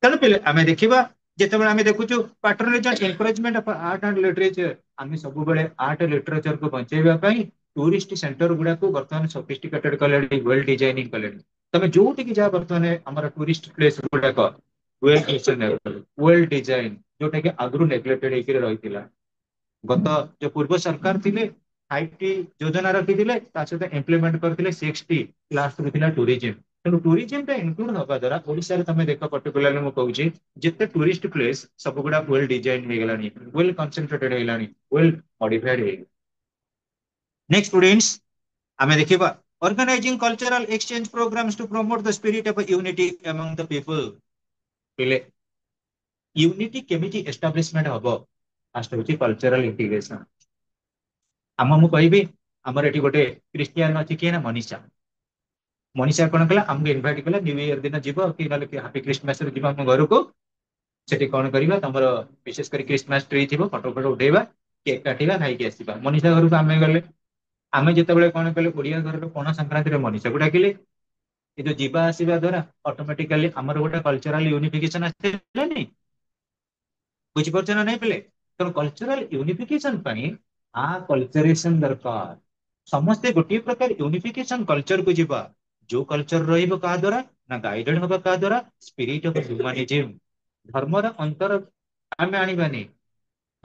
तने पहिले आमे देखिबा जेतेबेले आमे देखुछु patronage and encouragement of art and literature आमे सब बेले आर्ट एंड लिटरेचर को बंचेबा पई टूरिस्ट सेंटर गुडा को वर्तमान sophisticated kaladi well designing kaladi ତମେ ଯୋଉଠିକି ଯାଅ ବର୍ତ୍ତମାନ ଆମର ଟୁରିଷ୍ଟ ପ୍ଲେସ ଗୁଡାକ ୱେଲ୍ ଡିଜାଇନ ଯୋଉଟା କି ଆଗରୁ ନେଗ୍ଲେକ୍ଟେଡ ହେଇକି ରହିଥିଲା। ଗତ ଯୋଉ ପୂର୍ବ ସରକାର ଥିଲେ 5ଟି ଯୋଜନା ରଖିଥିଲେ ତା ସହିତ ଇମ୍ପ୍ଲିମେଣ୍ଟ କରିଥିଲେ 6ଟି ଲାଷ୍ଟ ଥିଲା ଟୁରିଜିମ। ତେଣୁ ଟୁରିଜିମ ଟା ଇନକ୍ଲୁଡ ହବା ଦ୍ୱାରା ଓଡିଶାରେ ତମେ ଦେଖ ପର୍ଟିକୁଲାରଲି ମୁଁ କହୁଛି ଯେତେ ଟୁରିଷ୍ଟ ପ୍ଲେସ ସବୁ ଗୁଡା ୱେଲ୍ ଡିଜାଇନ ହେଇଗଲାଣି ୱେଲ୍ କନସେନଟ୍ରେଟେଡ ହେଇଗଲାଣି ୱେଲ୍ ମଡିଫାଇଡ ହେଇଗଲାଣି। ନେକ୍ସଟ ଷ୍ଟୁଡେଣ୍ଟସ ଆମେ ଦେଖିବା organizing cultural exchange programs to promote the spirit of unity among the people। ପିଲେ ୟୁନିଟି କେମିତି ଏଷ୍ଟାବ୍ଲିଶମେଣ୍ଟ ହବ ଫାଷ୍ଟ ହଉଛି କଲଚରାଲ ଇଣ୍ଟିଗ୍ରେସନ। ମୁଁ କହିବି ଆମର ଏଠି ଗୋଟେ ଖ୍ରୀଷ୍ଟିଆନ ଅଛି କିଏ ନା ମନୀଷା। ମନୀଷା କଣ କଲା ଆମକୁ ଇନଭାଇଟ କଲା ନ୍ୟୁ ଇୟର ଦିନ ଯିବ କି ନହେଲେ ହାପି କ୍ରିସମାସ ରେ ଯିବ ଆମ ଘରକୁ। ସେଠି କଣ କରିବା ତମର ବିଶେଷ କରି କ୍ରିସମାସ ଟ୍ରି ଥିବ ଫଟୋ ଫଟୋ ଉଠେଇବା କେକ୍ କାଟିବା ଖାଇକି ଆସିବା। ମନୀଷା ଘରକୁ ଆମେ ଗଲେ ଆମେ ଯେତେବେଳେ କଣ କଲେ ଓଡିଆ ଘରର ପଣା ସଂକ୍ରାନ୍ତିରେ ମନୀଷାକୁ ଡାକିଲେ। ଏ ଯୋଉ ଯିବା ଆସିବା ଦ୍ଵାରା ଅଟୋମେଟିକାଲି ଆମର ଗୋଟେ କଲଚରାଲ ୟୁନିଫିକେସନ ଆସିଲାନି। ବୁଝିପାରୁଛ ନା ନାଇଁ ପିଲେ? ତେଣୁ କଲଚରାଲ ୟୁନିଫିକେସନ ପାଇଁ କଲଚରେସନ ଦରକାର। ସମସ୍ତେ ଗୋଟିଏ ପ୍ରକାର ୟୁନିଫିକେସନ କଲଚରକୁ ଯିବା। ଯୋଉ କଲଚର ରହିବ କାହା ଦ୍ୱାରା ନା ଗାଇଡେଡ ହବ କାହା ଦ୍ୱାରା ସ୍ପିରିଟ ଅଫ ହ୍ୟୁମାନିଜିମ୍। ଧର୍ମର ଅନ୍ତର ଆମେ ଆଣିବାନି।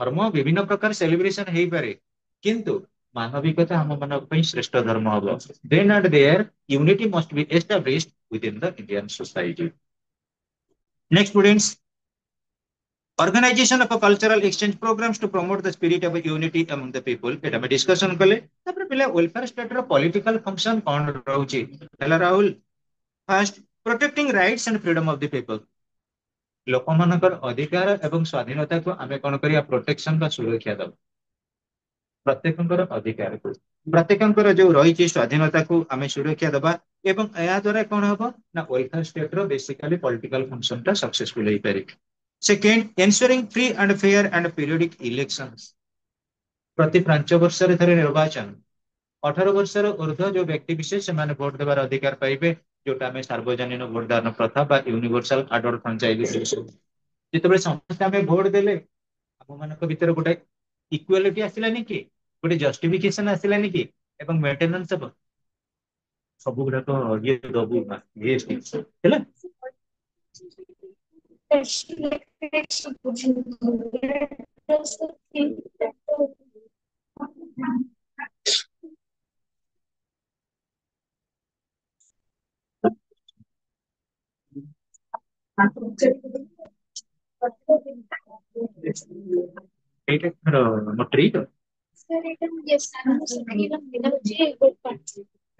ଧର୍ମ ବିଭିନ୍ନ ପ୍ରକାର ସେଲିବ୍ରେସନ ହେଇପାରେ କିନ୍ତୁ ମାନବିକତା ଆମ ମାନଙ୍କ ପାଇଁ ଶ୍ରେଷ୍ଠ ଧର୍ମ ହବ। Then and their unity must be established within the Indian society. Next students organization of a cultural exchange programs to promote the spirit of unity among the people ଏଟା ଆମେ ଡିସ୍କସନ କଲେ। ତାପରେ ପିଲା ୱେଲଫେୟାର ଷ୍ଟେଟ ର political function କଣ ରହୁଛି ହେଲା Rahul. First protecting rights and freedom of the people. ଲୋକମାନଙ୍କର ଅଧିକାର ଏବଂ ସ୍ୱାଧୀନତାକୁ ଆମେ କଣ କରିବା ପ୍ରୋଟେକ୍ସନ ବା ସୁରକ୍ଷା ଦବା। ପ୍ରତ୍ୟେକଙ୍କର ଅଧିକାରକୁ ପ୍ରତ୍ୟେକଙ୍କର ଯୋଉ ରହିଛି ସ୍ଵାଧୀନତାକୁ ଆମେ ସୁରକ୍ଷା ଦେବା। ଏବଂ ଏହା ଦ୍ୱାରା କଣ ହବ ନା ୱେଲଫେୟାର ଷ୍ଟେଟ ର ବେସିକାଲି ପଲିଟିକାଲ ଫଙ୍କସନ ଟା ସକ୍ସେସଫୁଲ ହେଇପାରିବ। Second ensuring free and fair and periodic elections। ପ୍ରତି 5 ବର୍ଷରେ ଥରେ ନିର୍ବାଚନ। 18 ବର୍ଷର ଉର୍ଦ୍ଧ୍ୱ ଯୋଉ ବ୍ୟକ୍ତି ବିଶେଷ ସେମାନେ ଭୋଟ ଦେବାର ଅଧିକାର ପାଇବେ। ଯୋଉଟା ଆମେ ସାର୍ବଜନୀନ ଭୋଟଦାନ ପ୍ରଥା ବା ୟୁନିଭର୍ସାଲ ଆଡଲ୍ଟ ଫ୍ରାଞ୍ଚାଇଜ। ଯେତେବେଳେ ସମସ୍ତେ ଆମେ ଭୋଟ ଦେଲେ ଆମ ମାନଙ୍କ ଭିତରେ ଗୋଟେ ଇକ୍ୱାଲିଟି ଆସିଲାନି କି ଗୋଟେ ଜଷ୍ଟିଫିକେସନ ଆସିଲାନି କି ଏବଂ ମେଣ୍ଟେନାନ୍ସ ହବ ସବୁ ଗୁଡାକ ଇଏ ଦବୁ ହେଲା। এইটা ମୋ ଟ୍ରିକ୍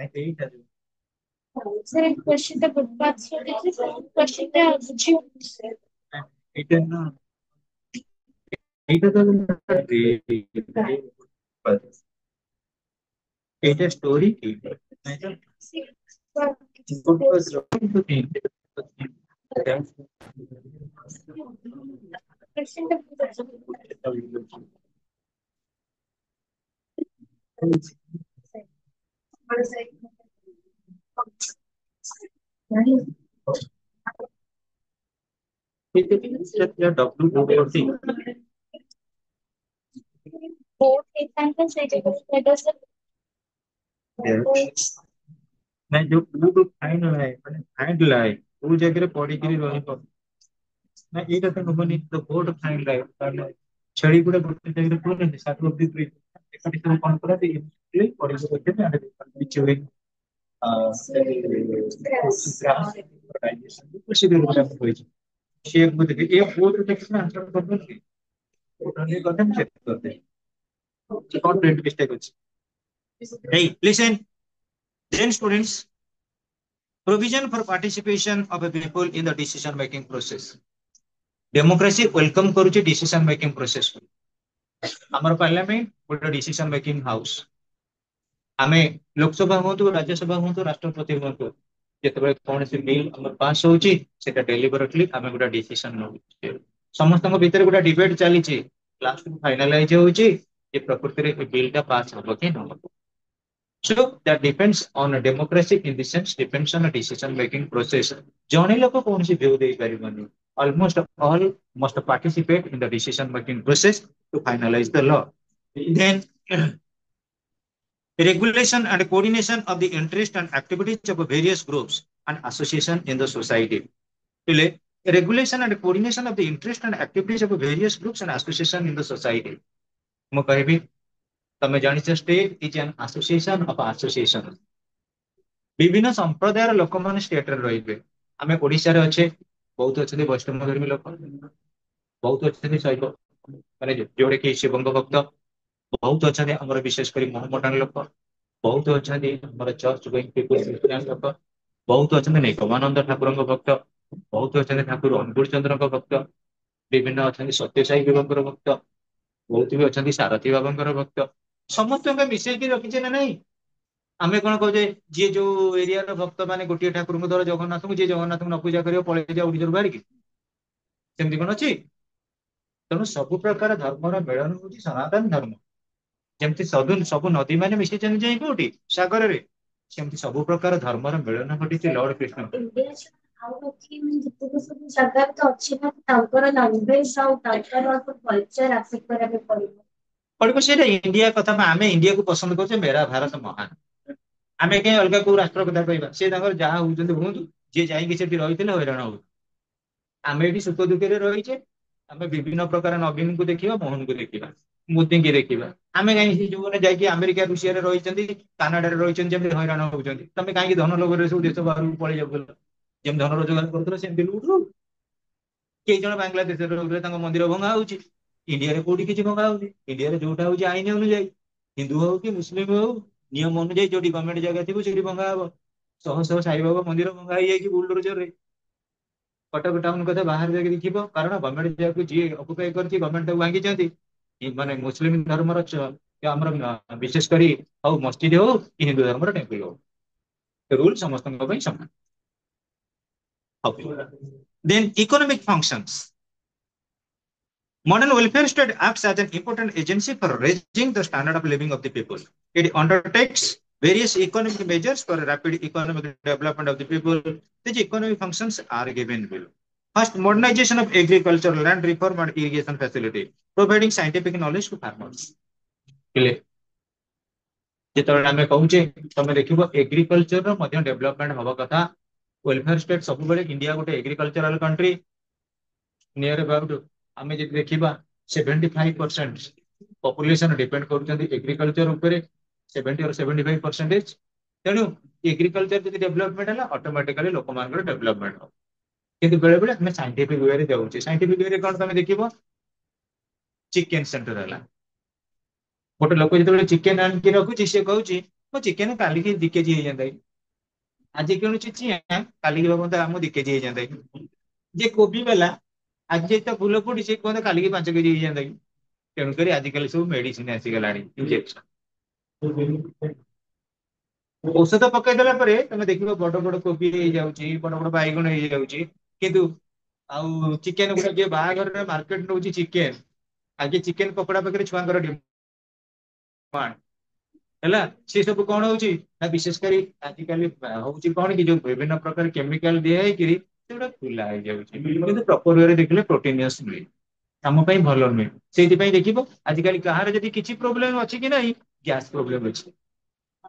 এইଟା এইଟା ନା এইଟା ତ এইটা ଷ୍ଟୋରି କି ନାଇଁ ଯୋଉ କୋଉ ଫାଇନ ମାନେ ଫାଇଣ୍ଡ ଲାଏ କୋଉ ଜାଗାରେ ପଡିକିରି ରହିବ। ନା ଏଇଟା ତ ହବନି ତ କୋର୍ଟ ଫାଇନ ଲାଏ ତାହେଲେ ଛେଳି ଗୁଡା ଗୋଟେ ଜାଗାରେ ପୁରନ୍ତି ସାତ ଏକାଠି ସବୁ କଣ କରନ୍ତି Hey, listen. Then students, provision for participation of a people in the decision making process. Democracy welcome କରୁଛି decision making process କୁ। ଆମର ପାର୍ଲାମେଣ୍ଟ ଗୋଟେ decision making house। ଆମେ ଲୋକସଭା ହୁଅନ୍ତୁ ରାଜ୍ୟସଭା ହୁଅନ୍ତୁ ରାଷ୍ଟ୍ରପତି ହୁଅନ୍ତୁ ଯେତେବେଳେ କୌଣସି ବିଲ୍ ଆମର ପାସ୍ ହଉଛି ସେଟା ଡେଲିଭରେଟଲି ଆମେ ଗୋଟେ ଡିସିସନ ନଉଛେ। ସମସ୍ତଙ୍କ ଭିତରେ ଗୋଟେ ଡିବେଟ ଚାଲିଛି ଲାଷ୍ଟକୁ ଫାଇନାଲାଇଜ ହଉଛି ଯେ ପ୍ରକୃତିରେ ଏ ବିଲ୍ ଟା ପାସ୍ ହବ କି ନ ହବ। So that depends on a democracy in the sense depends on a decision making process। ଜଣେ ଲୋକ କୌଣସି view ଦେଇପାରିବନି। Almost all must participate in the decision making process to finalize the law। Then regulation and coordination of the interest and activities of various groups। and association in the society. Regulation and coordination of the interest and activities of various groups and association in the society. ମୁଁ କହିବି ତମେ ଜାଣିଛ state is an association of association. ବିଭିନ୍ନ ସମ୍ପ୍ରଦାୟର ଲୋକମାନେ ଷ୍ଟେଟରେ ରହିବେ। ଆମେ ଓଡିଶାରେ ଅଛେ, ବହୁତ ଅଛନ୍ତି ବୈଷ୍ଣବ ଧର୍ମୀ ଲୋକ, ବହୁତ ଅଛନ୍ତି ଶୈବ ମାନେ ଯୋଉଟା କି ଶିବଙ୍କ ଭକ୍ତ, ବହୁତ ଅଛନ୍ତି ଆମର ବିଶେଷ କରି ମହମଡାନ ଲୋକ, ବହୁତ ଅଛନ୍ତି ଆମର ଚର୍ଚ୍ଚ ଗୋଇଂ ପିପୁଲ ଖ୍ରୀଷ୍ଟିଆନ ଲୋକ, ବହୁତ ଅଛନ୍ତି ନିଗମାନନ୍ଦ ଠାକୁରଙ୍କ ଭକ୍ତ, ବହୁତ ଅଛନ୍ତି ଠାକୁର ଅନୁକୂଳ ଚନ୍ଦ୍ରଙ୍କ ଭକ୍ତ, ବିଭିନ୍ନ ଅଛନ୍ତି ସତ୍ୟସାଇ ବାବାଙ୍କର ଭକ୍ତ, ବହୁତ ବି ଅଛନ୍ତି ସାରଥୀ ବାବାଙ୍କର ଭକ୍ତ। ସମସ୍ତଙ୍କୁ ମିଶେଇକି ରଖିଛେ ନା ନାଇଁ? ଆମେ କଣ କହୁଛେ ଯିଏ ଯୋଉ ଏରିଆର ଭକ୍ତ ମାନେ ଗୋଟିଏ ଠାକୁରଙ୍କୁ ଧର ଜଗନ୍ନାଥଙ୍କୁ, ଯିଏ ଜଗନ୍ନାଥଙ୍କୁ ନ ପୂଜା କରିବ ପଳେଇ ଯାଉ ଓଡିଶାରୁ ବାହାରିକି, ସେମିତି କଣ ଅଛି? ତେଣୁ ସବୁ ପ୍ରକାର ଧର୍ମର ମିଳନ ହଉଛି ସନାତନ ଧର୍ମ। ଯେମିତି ସବୁ ନଦୀ ମାନେ ମିଶିଛନ୍ତି ଯାଇ କୋଉଠି ସାଗରରେ, ସେମିତି ସବୁ ପ୍ରକାର ଧର୍ମର ମିଳନ ଘଟିଛି ଲର୍ଡ କୃଷ୍ଣ। ଆଉ ବାକି ମାନେ ଯେତିକି ସବୁ ଜାଗାରେ ତ ଅଛି ନା ତାଙ୍କର ଲାଙ୍ଗୁଏଜ ଆଉ ତାଙ୍କର କଲଚର ଆକ୍ସେପ୍ଟ କରିବାକୁ ପଡିବ। ପଡିବ ସେଇଟା ଇଣ୍ଡିଆ କଥା, ଆମେ ଇଣ୍ଡିଆକୁ ପସନ୍ଦ କରୁଛେ, ମେରା ଭାରତ ମହାନ। ଆମେ କାହିଁ ଅଲଗା କୋଉ ରାଷ୍ଟ୍ର କଥା କହିବା? ସେ ତାଙ୍କର ଯାହା ହଉଛନ୍ତି ହୁଅନ୍ତୁ, ଯିଏ ଯାଇକି ସେଠି ରହିଥିଲେ ହଇରାଣ ହଉ। ଆମେ ଏଠି ସୁଖ ଦୁଃଖରେ ରହିଛେ, ଆମେ ବିଭିନ୍ନ ପ୍ରକାର ନବୀନଙ୍କୁ ଦେଖିବା, ମୋହନଙ୍କୁ ଦେଖିବା, ମୋଦିଙ୍କି ଦେଖିବା। ଆମେ କାହିଁକି ଯୋଉମାନେ ଯାଇକି ଆମେରିକା ରୁଷିଆରେ ରହିଛନ୍ତି, କାନାଡାରେ ରହିଛନ୍ତି, ଯେମିତି ହଇରାଣ ହଉଛନ୍ତି, ତମେ କାହିଁକି ଧନ ଲୋଭରେ ସବୁ ଦେଶ ବାହାରକୁ ପଳେଇ ଯାଉଥିଲ? ଯେମିତି ଧନ ରୋଜଗାର କରୁଥିଲ ସେମିତି ଲୁଟ। କେଇ ଜଣ ବାଂଲାଦେଶରେ ରହୁଥିଲେ, ତାଙ୍କ ମନ୍ଦିର ଭଙ୍ଗା ହଉଛି। ଇଣ୍ଡିଆରେ କୋଉଠି କିଛି ଭଙ୍ଗା ହଉଛି? ଇଣ୍ଡିଆରେ ଯୋଉଟା ହଉଛି ଆଇନ ଅନୁଯାୟୀ, ହିନ୍ଦୁ ହଉ କି ମୁସଲିମ ହଉ, ନିୟମ ଅନୁଯାୟୀ ଯୋଉଠି ଗଭର୍ଣ୍ଣମେଣ୍ଟ ଜାଗା ଥିବ ସେଇଠି ଭଙ୍ଗା ହବ। ଶହ ଶହ ସାଇବାବା ମନ୍ଦିର ଭଙ୍ଗା ହେଇଯାଇଛି ବୁଲଡୋଜରରେ। କଟକ ଟାଉନ କଥା ବାହାରେ ଯାଇକି ଦେଖିବ, କାରଣ ଗଭର୍ଣ୍ଣମେଣ୍ଟ ଯାହାକୁ ଯିଏ ଅକୁପାଇ କରିଛି, ଗଭର୍ଣ୍ଣମେଣ୍ଟ ତାକୁ ଭାଙ୍ଗିଛନ୍ତି। ମାନେ ମୁସଲିମ ଧର୍ମର ଆମର ବିଶେଷ କରି ହଉ ମସଜିଦ ହଉ କି ହିନ୍ଦୁ ଧର୍ମର ଟେମ୍ପଲ ହଉ, ରୁଲ ସମସ୍ତଙ୍କ ପାଇଁ ସମାନ। Then economic functions. Modern welfare state acts as an important agency for raising the standard of living of the people. It undertakes various economic measures for rapid economic development of the people. These economic functions are given below. First, modernization of agriculture, land reform and irrigation facility, providing scientific knowledge to farmers. ଯେତେବେଳେ ଆମେ କହୁଛେ ତମେ ଦେଖିବ agriculture ମଧ୍ୟ development ହବା କଥା। Welfare state ସବୁବେଳେ, India ଗୋଟେ ଏଗ୍ରିକଲଚରାଲ କଣ୍ଟ୍ରି। ନିୟର ଆବାଉଟ ଆମେ ଯଦି ଦେଖିବା 75% ପପୁଲେସନ ଡିପେଣ୍ଡ କରୁଛନ୍ତି ଏଗ୍ରିକଲଚର ଉପରେ, 70 or 75%। ତେଣୁ ଏଗ୍ରିକଲଚର ଯଦି ଡେଭଲପମେଣ୍ଟ ହେଲା, ଅଟୋମେଟିକାଲି ଲୋକମାନଙ୍କର ଡେଭଲପମେଣ୍ଟ ହବ। କିନ୍ତୁ ବେଳେ ବେଳେ ଆମେ ସାଇଣ୍ଟିଫିକ ୱେରେ ଯାଉଛେ। ସାଇଣ୍ଟିଫିକ ୱେରେ କଣ ତମେ ଦେଖିବ, ଚିକେନ ସେଣ୍ଟର ହେଲା, ଗୋଟେ ଲୋକ ଯେତେବେଳେ ଚିକେନ ଆଣିକି ରଖୁଛି, ସେ କହୁଛି ମୋ ଚିକେନ କାଲିକି 2 କେଜି ହେଇଯାନ୍ତା, ଆଜି କିଣୁଛି ଚିଆଁ, କାଲିକି ଭାବନ୍ତା ଆମ 2 କେଜି ହେଇଯାନ୍ତା। ଯେ କୋବି ବାଲା ଆଜି ତ ଫୁଲ ପଡିଛି, କୁହନ୍ତା କାଲିକି 5 କେଜି ହେଇଯାନ୍ତା କି। ତେଣୁକରି ଆଜିକାଲି ସବୁ ମେଡିସିନ ଆସିଗଲାଣି, ଇଞ୍ଜେକ୍ସନ। ଔଷଧ ପକେଇ ଦେଲା ପରେ ତମେ ଦେଖିବ ବଡ ବଡ କୋବି ହେଇଯାଉଛି, ବଡ ବଡ ବାଇଗଣ ହେଇଯାଉଛି। କିନ୍ତୁ ଆଉ ଚିକେନ ଗୁଡା ଯିଏ ବାହାଘରରେ ମାର୍କେଟ ନଉଛି ଚିକେନ, ଆଜି ଚିକେନ ପକୋଡା ପାଖରେ ଛୁଆଙ୍କର ଡିମାଣ୍ଡ ହେଲା। ସେ ସବୁ କଣ ହଉଛି ନା, ବିଶେଷ କରି ଆଜିକାଲି ହଉଛି କଣ କି, ଯୋଉ ବିଭିନ୍ନ ପ୍ରକାର କେମିକାଲ ଦିଆ ହେଇକିରି ସେଗୁଡା ଖୁଲା ହେଇଯାଉଛି। କିନ୍ତୁ ପ୍ରପର ୱେରେ ଦେଖିଲେ ପ୍ରୋଟିନିୟସ ମିଳେ, ଆମ ପାଇଁ ଭଲ ନୁହେଁ। ସେଇଥିପାଇଁ ଦେଖିବ ଆଜିକାଲି କାହାର ଯଦି କିଛି ପ୍ରୋବ୍ଲେମ ଅଛି କି ନାହିଁ, ଗ୍ୟାସ ପ୍ରୋବ୍ଲେମ ଅଛି।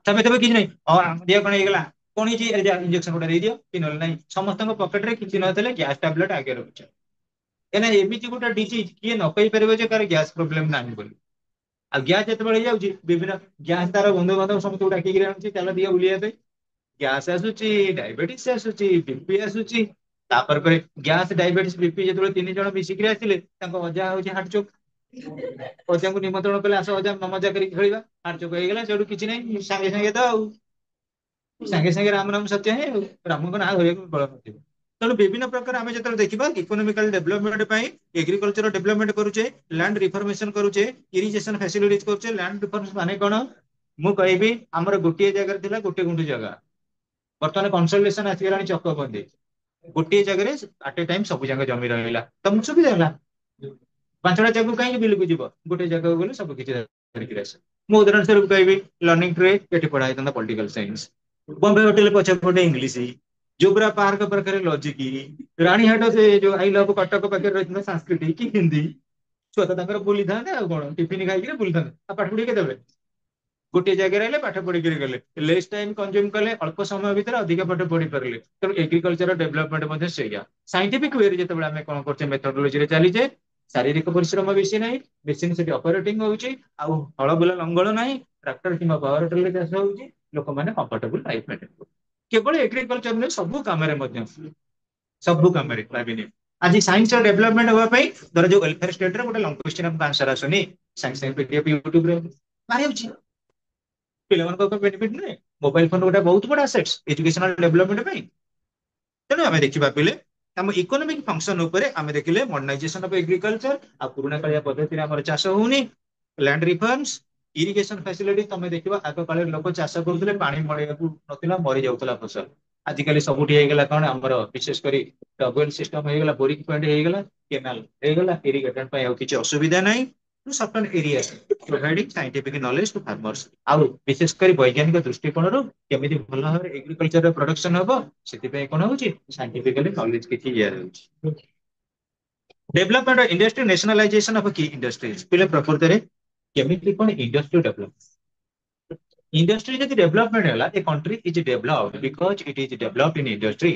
ତମେ ତମେ କିଛି ନାହିଁ, ହଁ ଆମ ଦେହ କଣ ହେଇଗଲା, କଣ ହେଇଛି, ଇଞ୍ଜେକ୍ସନ ଗୋଟେ ଦେଇଦିଅ, କି ନହେଲେ ନାହିଁ ସମସ୍ତଙ୍କ ପକେଟରେ କିଛି ନଥିଲେ ଗ୍ୟାସ ଟାବଲେଟ ଆଗେ ରଖୁଛ। କାହିଁକିନା ଏମିତି ଗୋଟେ ଡିଜିଜ କିଏ ନ କହିପାରିବ ଯେ କାହାର ଗ୍ୟାସ ପ୍ରୋବ୍ଲେମ ନାହିଁ ବୋଲି। ଆଉ ଗ୍ୟାସ ଯେତେବେଳେ ହେଇଯାଉଛି, ବିଭିନ୍ନ ଗ୍ୟାସ ତାର ବନ୍ଧୁବାନ୍ଧବ ସମସ୍ତଙ୍କୁ ଡାକିକି ଆଣୁଛି, ଚାଲ ଦିଅ ବୁଲିବା ପାଇଁ। ଗ୍ୟାସ ଆସୁଛି, ଡାଇବେଟିସ ଆସୁଛି, ବିପି ଆସୁଛି। ତାପରେ ପରେ ଗ୍ୟାସ ଡାଇବେଟିସ ବିପି ଯେତେବେଳେ 3 ଜଣ ମିଶିକିରି ଆସିଲେ, ତାଙ୍କ ଅଜା ହଉଛି ହାର୍ଟଚୋକ। ଅଜାଙ୍କୁ ନିମନ୍ତ୍ରଣ କଲେ, ଆସ ଅଜା ମଜା କରିକି ଖେଳିବା। ହାର୍ଟଚୋକ ହେଇଗଲା, ସେଠୁ କିଛି ନାହିଁ, ସାଙ୍ଗେ ସାଙ୍ଗେ ତ ଆଉ ସାଙ୍ଗେ ସାଙ୍ଗେ ରାମ ନାମ ସତ୍ୟ ହିଁ ଆଉ, ରାମଙ୍କ ନାଁ ଧରିବାକୁ ବଳ ନଥିବ। ତେଣୁ ବିଭିନ୍ନ ପ୍ରକାର ଆମେ ଯେତେବେଳେ ଦେଖିବା ଇକୋନୋମିକାଲ ଡେଭଲପମେଣ୍ଟ ପାଇଁ ଏଗ୍ରିକଲଚର ଡେଭଲପମେଣ୍ଟ କରୁଛେ, ଲ୍ୟାଣ୍ଡ ରିଫର୍ମେସନ କରୁଛେ, ଇରିଗେସନ ଫାସିଲିଟିଜ କରୁଛେ। ଲ୍ୟାଣ୍ଡ ରିଫର୍ମ ମାନେ କଣ? ମୁଁ କହିବି ଆମର ଗୋଟିଏ ଜାଗାରେ ଥିଲା ଗୋଟେ ଗୁଣ୍ଠ ଜାଗା, ବର୍ତ୍ତମାନ କନସଲଟେସନ ଆସିଗଲାଣି ଚକବନ୍ଦୀ। ଗୋଟିଏ ଜାଗାରେ ଆଟ ଏ ଟାଇମ ସବୁ ଯାକ ଜମି ରହିଲା, ତମକୁ ସୁବିଧା ହେଲା। 5ଟା ଜାଗାକୁ କାହିଁକି ବିଲକୁ ଯିବ, ଗୋଟେ ଜାଗାକୁ ଗଲେ ସବୁ କିଛି ଧରିକି ଆସ। ମୁଁ ଉଦାହରଣ ସ୍ୱରୂପ କହିବି, ଲର୍ଣ୍ଣିଂ ଟ୍ରେ ଏଠି ପଢା ହେଇଥାନ୍ତା ପଲିଟିକାଲ ସାଇନ୍ସ, ବମ୍ବେ ହୋଟେଲ ପଛପଟେ ଇଂଲିଶ, ଜୋବ୍ରା ପାର୍କ ପାଖରେ ଲଜିକ, ରାଣୀହାଟ ସେ ଯୋଉ ଆଇ ଲଭ କଟକ ପାଖରେ ରହିଥିଲା ସାଂସ୍କୃତିକ କି ହିନ୍ଦୀ। ଛୁଆ ତ ତାଙ୍କର ବୁଲିଥାନ୍ତେ ଆଉ କଣ, ଟିଫିନ ଖାଇକିରି ବୁଲିଥାନ୍ତେ। ଆଉ ପାଠ ପଢିକି କେତେବେଳେ गोटे जगह रहे पाठ पढ़ी गले लेस टाइम कंज्यूम कले अल्प समय भितर अधिक पाठ पढ़ी पारे तेणु एग्रिकल्चर डेभलपमेंट साइंटिफिक वे जो आम कौन कर मेथोडोलोजी चलीजे शारीरिक परिश्रम बेसी ना मेसीन से ऑपरेटिंग होउची हल बुला लंगल ना ट्रैक्टर कि पावर टेलर चाष होउची लोक मैंने कंफर्टेबल लाइफ मेंटेन केवल एग्रिकल्चर नुहे सब काम सब काम आज साइंस डेभलपमेंट हाँपाई धर जो वेलफेयर स्टेट गोटे लंग क्वेश्चन आंसर आसुनी साइंस पीडीएफ यूट्यूब रे बाहर पिला बेनिफिट नुहे मोबाइल फोन गोटे बहुत बड़ा सेट्स एजुकेशनल डेभलपमेंट तेणु आम देखा पे आम इकोनोमिक फंक्शन उपरे आम देखिले मॉडर्नाइजेशन ऑफ एग्रीकल्चर आ पुराना कालिया पद्धति आम चाष होनी लैंड रिफॉर्म्स इरिगेशन फैसिलिटी तुम देखा आग काल लोक चाष करुले पानी मड़ाइया ना मरी जाऊला फसल आजिकल सबुठी होगा कौन आमर विशेषकर डबल सिस्टम होगा बोरिंग पॉइंट होगा केनाल होगा इरिगेशन किसी असुविधा ना certain area providing scientific knowledge to farmers आउ विशेषकर वैज्ञानिक दृष्टिकोण केमी भल भाव एग्रीकल्चर प्रोडक्शन हम से कौन हो साइंटिफिकली नॉलेज किसी डेवलपमेंट इंडस्ट्री नेशनलाइजेशन ऑफ की इंडस्ट्रीज पिले प्रकृत में केमिकली कौन इंडस्ट्री डेवलप इंडस्ट्री जब डेवलपमेंट है a country is developed because it is developed in industry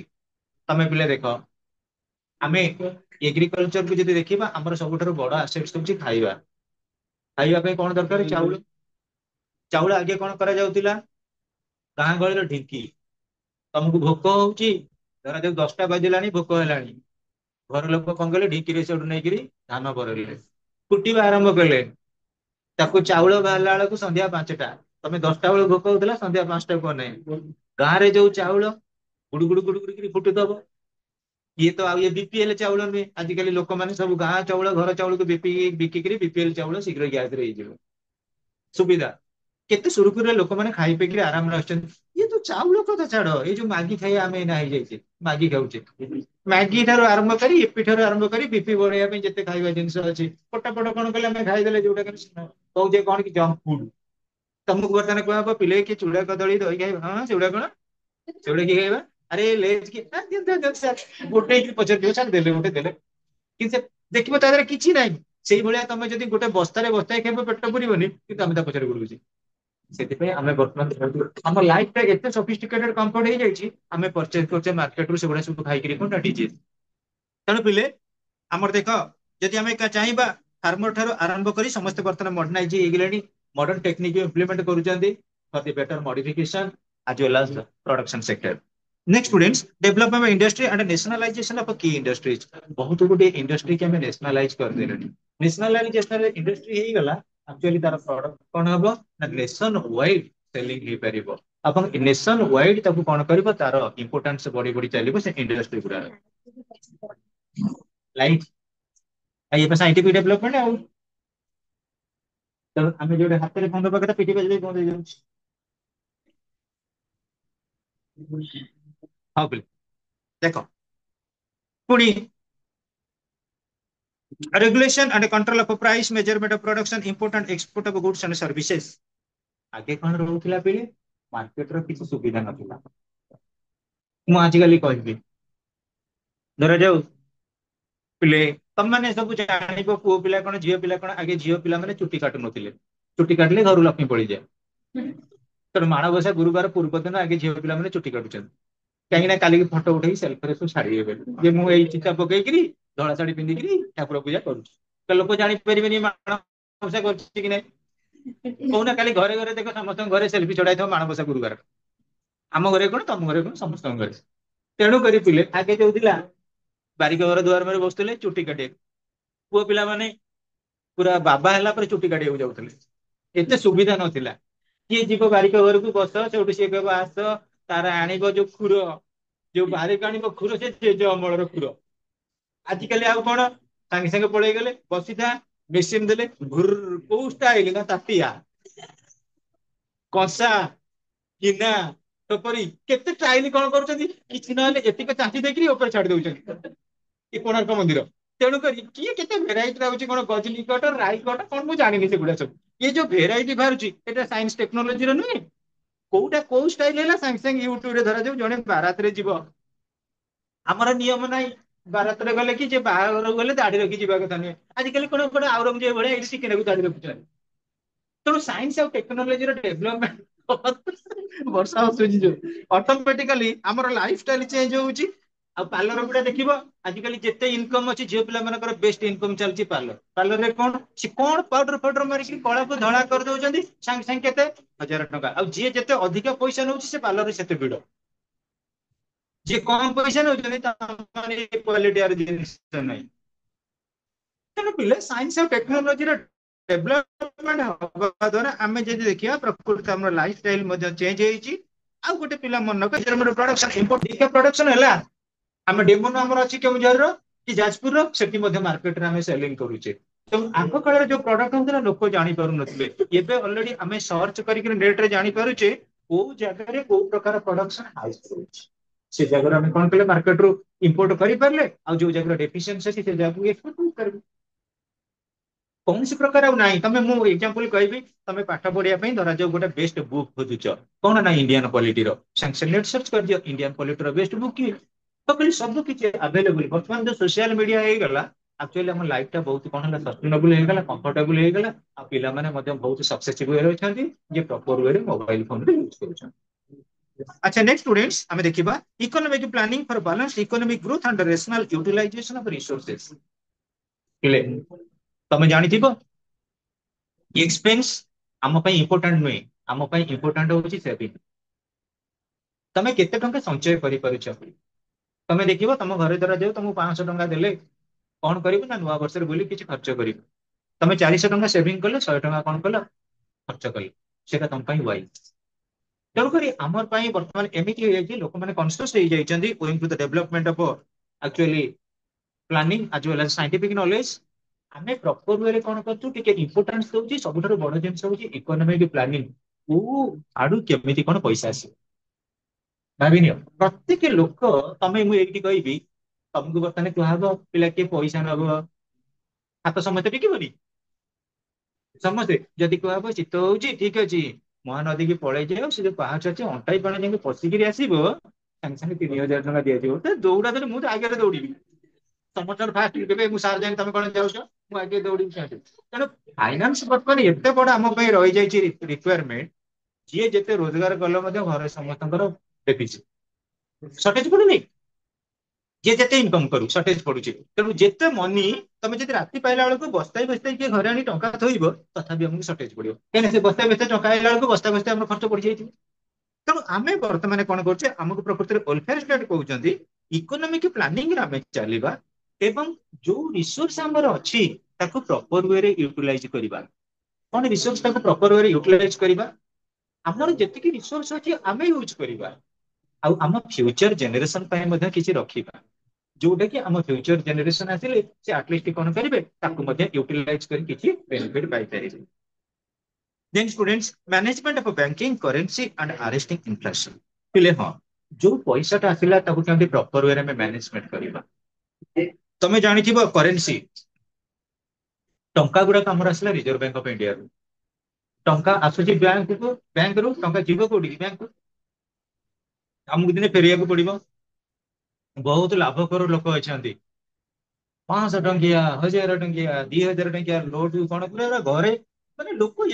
तमें पिले देख आम एग्रीकल्चर को जब देखा आम सब बड़ आसेट्स हूँ खाइबा खाइबा कौन दरकार चाउल चाउल आगे कौन करा जाउतिला गाँ गहली ढिंकी तुमको भोक होउची धर जो 10टा बाजिलानी भोक हेलानी घर लोक कौन कले ढिंकी से नहीं धान बरले कुटिबा आरंभ कले ताको चाउल बाहरला बेलू संध्या 5टा तमें 10टा बेलू भोक होता संध्या 5टा को नहीं गाँव में जो चाउल गुड़ गुड़ गुड़ गुड़ फुटुदब ये तो ये बीपीएल चाउल नुहे आजिकल लोक मैंने सब गाँ चाउल घर चाउल को बिकिकी बीपीएल चाउल शीघ्र गैस सुविधा केते सुरुखुरे लोक मैंने खाई पेकी आराम ये तो चाउल कथा छाड़ ये जो मैगी खाई आम एना जाइए मैगी खाऊे मैगी ठार आरंभ कर एपी ठार आरंभ कर बीपी बढ़ाई जिते खाଇବା जिन अच्छी पटापट कौन कले आम खाईदे जो कहे कौन कि जंक फुड तुमको बर्तमान कह पिले कि चूड़ा कदली दही खाइबा हाँ चूड़ा कौन चूड़ा कि खाइबा अरे लेज कि गोटे पचार सर देले गोटे देले कि देखिए तादेह किसी ना से भाया तुम जब गोटे बस्तार बस्ताए खाइब पेट पुरबनी कि आम पचार गुड़ुची से आम बर्तमान आम लाइफ एत सफिस्टिकेटेड कंफर्ट हो जाए आम परचेज करचे मार्केट रू से सब खाई कौन डिजीज तेणु पिले आमर देख जदि आम चाहिए फार्मर ठार आरंभ कर समस्त बर्तमान मॉडर्नाइज हो मॉडर्न टेक्निक इम्प्लीमेंट करुँच for the better modification as well as the production sector. Next students, development of industry and nationalization of key industries. बहुत गुटे इंडस्ट्री के हमें नेशनलाइज कर दे रही नेशनलाइजेशन इंडस्ट्री ही गला एक्चुअली तार प्रोडक्ट कौन हबो ना नेशन वाइड सेलिंग ही परिबो अपन नेशन वाइड ताको कौन करबो तार इंपोर्टेंस बड़ी बड़ी चलिबो से इंडस्ट्री गुडा लाइक ये पे साइंटिफिक डेवलपमेंट है तो हमें जो हाथ रे फोन दबा के पीटी पे जे कोन दे हाँ बोले देखो पुणी regulation and control of price measurement of production import and export of goods and services आगे कौन रोला पे मार्केट रो किसी सुविधा नथिला मु आजिकली कहबी धरा जाऊ पिले तुम मैंने सब जान पुओ पिला कौन झील पिला कौन आगे झील पिला मैंने चुटी काटु नथिले चुटी काटले घर लक्ष्मी पड़ी जाए तेणु माणबसा गुरुवार पूर्व दिन आगे झील पिला मैंने चुटी काटुछन कहीं काली फटो उठे सेल्फ रे छाड़ी जे मुझे चिता पकईकि धड़ा शाढ़ी पिंधिकी ठाकुर पूजा करुँ लोक जापर माणबसा कर कहना काली घरे घरे देख समस्त घरे सेल्फी चढ़ाई माणबसा गुरुवार आम घरे कौन तुम घरे कौन समस्त घरे तेणु कर पिले आगे जो बारिक घर दुआर में बसुले चुटी काटे पुओ पिला माने पूरा बाबा है चुटी काटिया जाते एत सुविधा नाला किए जीव बारिक घर को बस से सी कह आस तार आणव जो खुर जो बारिक आण खुर से जेज अमल खुर आजिकल आउ कौन सागे सागे पलि गले बसी था मेसीन देले घुर कौ स्टाइल ना ताटिया कंसा किना टपरी केते स्टाइल कौन कर चाची देकर छाड़ी दौरान ये कोणार्क मंदिर तेणुक किए के भेराइटी रही कौन गजली कट राई कट कौन मुझे जानी से गुड़ा सब ये जो भेराइटी बाहर साइंस टेक्नोलोजी नुहे कोटा कौ स्टाइल है सागे सागे यूट्यूब रे धरा जाऊ जड़े बारात रे जीव आमर नियम ना बारात रे गले कि बाहर गले दाढ़ी रखी जावा कथा नुहे आजिकल कौन गोटे आउरंगजेब भाई टिके दाढ़ी रखुच ତେଣୁ ସାଇନ୍ସ ଆଉ ଟେକ୍ନୋଲୋଜିର ଡେଭଲପମେଣ୍ଟ ବର୍ଷା ହସୁଛି ଯୋଉ ଅଟୋମେଟିକାଲି ଆମର ଲାଇଫ ଷ୍ଟାଇଲ ଚେଞ୍ଜ ହଉଛି। ଆଉ ପାର୍ଲର ଗୁଡା ଦେଖିବ ଆଜିକାଲି ଯେତେ ଇନକମ ଅଛି ଝିଅ ପିଲାମାନଙ୍କର ବେଷ୍ଟ ଇନକମ ଚାଲିଛି ପାର୍ଲର। ପାର୍ଲରରେ କଣ ସେ କଣ ପାଉଡର ଫାଉଡର ମାରିକି କଳାକୁ ଧଳା କରିଦଉଛନ୍ତି ସାଙ୍ଗେ ସାଙ୍ଗେ କେତେ 1000 ଟଙ୍କା। ଆଉ ଯିଏ ଯେତେ ଅଧିକ ପଇସା ନଉଛି ସେ ପାର୍ଲରରେ ସେତେ ଭିଡ। ଯିଏ କମ ପଇସା ନଉଛନ୍ତି ତା ମାନେ କ୍ୱାଲିଟି ଜିନିଷ ନାହିଁ। ତେଣୁ ପିଲେ ସାଇନ୍ସ ଆଉ ଟେକ୍ନୋଲୋଜିର ଡେଭଲପମେଣ୍ଟ ହବା ଦ୍ୱାରା ଆମେ ଯଦି ଦେଖିବା ପ୍ରକୃତ ଆମର ଲାଇଫ ଷ୍ଟାଇଲ ମଧ୍ୟ ଚେଞ୍ଜ ହେଇଛି। ଆଉ ଗୋଟେ ପିଲା ମନେ ପ୍ରଡକ୍ସନ ହେଲା ଆମେ ଡେମୋନ ଆମର ଅଛି କେଉଁଝରର କି ଯାଜପୁରର ସେଠି ମଧ୍ୟ ମାର୍କେଟରେ ଆମେ ସେଲିଂ କରୁଛେ। ତେଣୁ ଆଗ କାଳରେ ଯୋଉ ପ୍ରଡକ୍ଟ ହଉଥିଲା ଲୋକ ଜାଣି ପାରୁନଥିଲେ। ଏବେ ଅଲରେଡି ଆମେ ସର୍ଚ୍ଚ କରିକି ନେଟରେ ଜାଣିପାରୁଛେ କୋଉ ଜାଗାରେ କୋଉ ପ୍ରକାର ପ୍ରଡକ୍ସନ ହାଉସ ରହୁଛି। ସେ ଜାଗାରୁ ଆମେ କଣ କଲେ ମାର୍କେଟରୁ ଇମ୍ପୋର୍ଟ କରିପାରିଲେ ଆଉ ଯୋଉ ଜାଗାରେ ଡେଫିସିଏନ୍ସି ଅଛି ସେ ଜାଗାକୁ ଏକ୍ସପୋର୍ଟ କରିପାରିଲେ। କୌଣସି ପ୍ରକାର ଆଉ ନାହିଁ। ତମେ ମୁଁ ଏକ୍ଜାମ୍ପଲ କହିବି ତମେ ପାଠ ପଢିବା ପାଇଁ ଧରାଯାଉ ଗୋଟେ ବେଷ୍ଟ ବୁକ୍ ଖୋଜୁଛ କଣ ନା ଇଣ୍ଡିଆନ ପଲିଟିର ସାଙ୍ଗେ ସାଙ୍ଗେ ନେଟ ସର୍ଚ୍ଚ କରିଦିଅ ଇଣ୍ଡିଆନ ପଲିଟିର ବେଷ୍ଟ ବୁକ୍ କିଏ। ତ କହିଲି ସବୁ କିଛି ଆଭେଲେବୁଲ। ବର୍ତ୍ତମାନ ଯୋଉ ସୋସିଆଲ ମିଡିଆ ହେଇଗଲା ଆକ୍ଚୁଆଲି ଆମ ଲାଇଫ ଟା ବହୁତ କଣ ହେଲା ସଷ୍ଟେନେବଲ ହେଇଗଲା କମ୍ଫର୍ଟେବଲ ହେଇଗଲା। ଆଉ ପିଲାମାନେ ମଧ୍ୟ ବହୁତ ସକ୍ସେସଫୁଲ ୱେରେ ଅଛନ୍ତି ଯେ ପ୍ରପର ୱେରେ ମୋବାଇଲ ଫୋନ ୟୁଜ କରୁଛନ୍ତି। ଆଚ୍ଛା ନେକ୍ସଟ ଷ୍ଟୁଡେଣ୍ଟସ୍ ଆମେ ଦେଖିବା economic planning for balance economic growth and rational utilisation of resources. ହେଲେ ତମେ ଜାଣିଥିବ ଏକ୍ସପେନ୍ସ ଆମ ପାଇଁ ଇମ୍ପୋର୍ଟାଣ୍ଟ ନୁହେଁ। ଆମ ପାଇଁ ଇମ୍ପୋର୍ଟାଣ୍ଟ ହଉଛି ସେଭିଂ। ତମେ କେତେ ଟଙ୍କା ସଞ୍ଚୟ କରିପାରୁଛ। ତମେ ଦେଖିବ ତମ ଘରେ ଧରାଯାଉ ତମକୁ 500 ଟଙ୍କା ଦେଲେ କଣ କରିବୁ ନା ନୂଆ ବର୍ଷରେ ବୁଲି କିଛି ଖର୍ଚ୍ଚ କରିବୁ। ତମେ 400 ଟଙ୍କା ସେଭିଂ କଲେ 100 ଟଙ୍କା କଣ କଲ ଖର୍ଚ୍ଚ କଲେ। ସେଇଟା ତମ ପାଇଁ ୱାଇଜ। ତେଣୁକରି ଆମର ପାଇଁ ବର୍ତ୍ତମାନ ଏମିତି ହେଇଯାଇଛି ଲୋକମାନେ କନସିୟସ୍ ହେଇଯାଇଛନ୍ତି going to the development of actually planning ଆଜ ୱେଲ ଆଜ ସାଇଣ୍ଟିଫିକ ନଲେଜ। ଆମେ ପ୍ରପର ୱେରେ କଣ କରୁଛୁ ଟିକେ ଇମ୍ପୋର୍ଟାନ୍ସ ଦଉଛି ସବୁଠାରୁ ବଡ ଜିନିଷ ହଉଛି ଇକୋନୋମିକ ପ୍ଲାନିଂ। କୋଉ ଆଡୁ କେମିତି କଣ ପଇସା ଆସିବ। ଭାବିନିଅ ପ୍ରତ୍ୟେକ ଲୋକ ତମେ ମୁଁ ଏଇଠି କହିବି ତମକୁ ବର୍ତ୍ତମାନ କୁହାହବ ପିଲା କିଏ ପଇସା ନବ ହାତ ସମସ୍ତେ ଟେକିବନି। ସମସ୍ତେ ଯଦି କୁହାହବ ଶୀତ ହଉଛି ଠିକ ଅଛି ମହାନଦୀ କି ପଳେଇ ଯାଅ ସେ ଯୋଉ ପାହାଚ ଅଛି ଅଣ୍ଟାଇ ପାଣି ଯାଇକି ପଶିକିରି ଆସିବ ସାଙ୍ଗେ ସାଙ୍ଗେ 3000 ଟଙ୍କା ଦିଆଯିବ। ଦୌଡା ଦୌଡି ମୁଁ ତ ଆଗରେ ଦୌଡିବି। ସମସ୍ତଙ୍କର ଫାଷ୍ଟ କେବେ ମୁଁ ସାର୍ ଯାଇ ତମେ କଣ ଯାଉଛ ମୁଁ ଆଗେ ଦୌଡିବି ସେଠି। ତେଣୁ ଫାଇନାନ୍ସ ବର୍ତ୍ତମାନ ଏତେ ବଡ ଆମ ପାଇଁ ରହିଯାଇଛି ରିକ୍ୱାରମେଣ୍ଟ ଯିଏ ଯେତେ ରୋଜଗାର କଲେ ମଧ୍ୟ ଘରେ ସମସ୍ତଙ୍କର ଡେଫିସିଟ୍ ସର୍ଟେଜ ପଡୁନି। ଯିଏ ଯେତେ ଇନକମ କରୁ ସର୍ଟେଜ ପଡୁଛି। ତେଣୁ ଯେତେ ମନି ତମେ ଯଦି ରାତି ପାଇଲା ବେଳକୁ ବସ୍ତାଇ ବସ୍ତାଇ କିଏ ଘରେ ଆଣି ଟଙ୍କା ଥୋଇବ ତଥାପି ଆମକୁ ସର୍ଟେଜ ପଡିବ। କାହିଁକିନା ସେ ବସ୍ତାଏ ବସ୍ତାଏ ଟଙ୍କା ଆଇଲା ବେଳକୁ ବସ୍ତାଏ ବସ୍ତାଏ ଆମର ଖର୍ଚ୍ଚ ପଡିଯାଇଥିବ। ତେଣୁ ଆମେ ବର୍ତ୍ତମାନ କଣ କରୁଛେ ଆମକୁ ପ୍ରକୃତରେ ୱେଲଫେୟାର ଷ୍ଟେଟ କହୁଛନ୍ତି ଇକୋନୋମିକ ପ୍ଲାନିଂରେ ଆମେ ଚାଲିବା ଏବଂ ଯୋଉ ରିସୋର୍ସ ଆମର ଅଛି ତାକୁ ପ୍ରପର ୱେରେ ୟୁଟିଲାଇଜ କରିବା। କଣ ରିସୋର୍ସ ତାକୁ ପ୍ରପର ୱେରେ ୟୁଟିଲାଇଜ କରିବା ଆମର ଯେତିକି ରିସୋର୍ସ ଅଛି ଆମେ ୟୁଜ କରିବା। ଆଉ ଆମ ଫ୍ୟୁଚର ଜେନେରେସନ ପାଇଁ ମଧ୍ୟ କିଛି ରଖିବା। ଯୋଉଟା କି ଆମ ଫ୍ୟୁଚର ଜେନେରେସନ ଆସିଲେ ସେ ଆଟଲିଷ୍ଟ କଣ କରିବେ ତାକୁ ମଧ୍ୟ ୟୁଟିଲାଇଜ କରି କିଛି ବେନିଫିଟ ପାଇପାରିବେ। Then students management of banking currency and arresting inflation. ପିଲେ ହଁ ଯୋଉ ପଇସାଟା ଆସିଲା ତାକୁ କେମିତି ପ୍ରପର ୱେରେ ଆମେ ମ୍ୟାନେଜମେଣ୍ଟ କରିବା। ତମେ ଜାଣିଥିବ କରେନ୍ସି ଟଙ୍କା ଗୁଡାକ ଆମର ଆସିଲା ରିଜର୍ଭ ବ୍ୟାଙ୍କ ଅଫ ଇଣ୍ଡିଆରୁ। ଟଙ୍କା ଆସୁଛି ବ୍ୟାଙ୍କକୁ ବ୍ୟାଙ୍କରୁ ଟଙ୍କା ଯିବ କୋଉଠିକି ବ୍ୟାଙ୍କକୁ। ଆମକୁ ଦିନେ ଫେରେଇବାକୁ ପଡିବ। ବହୁତ ଲାଭକରୁ ଲୋକ ଅଛନ୍ତି। 500 ଟଙ୍କିଆ 1000 ଟଙ୍କିଆ 2000 ଟଙ୍କିଆ ନୋଟ କଣ ପୁରା ଘରେ ମାନେ ଲୋକ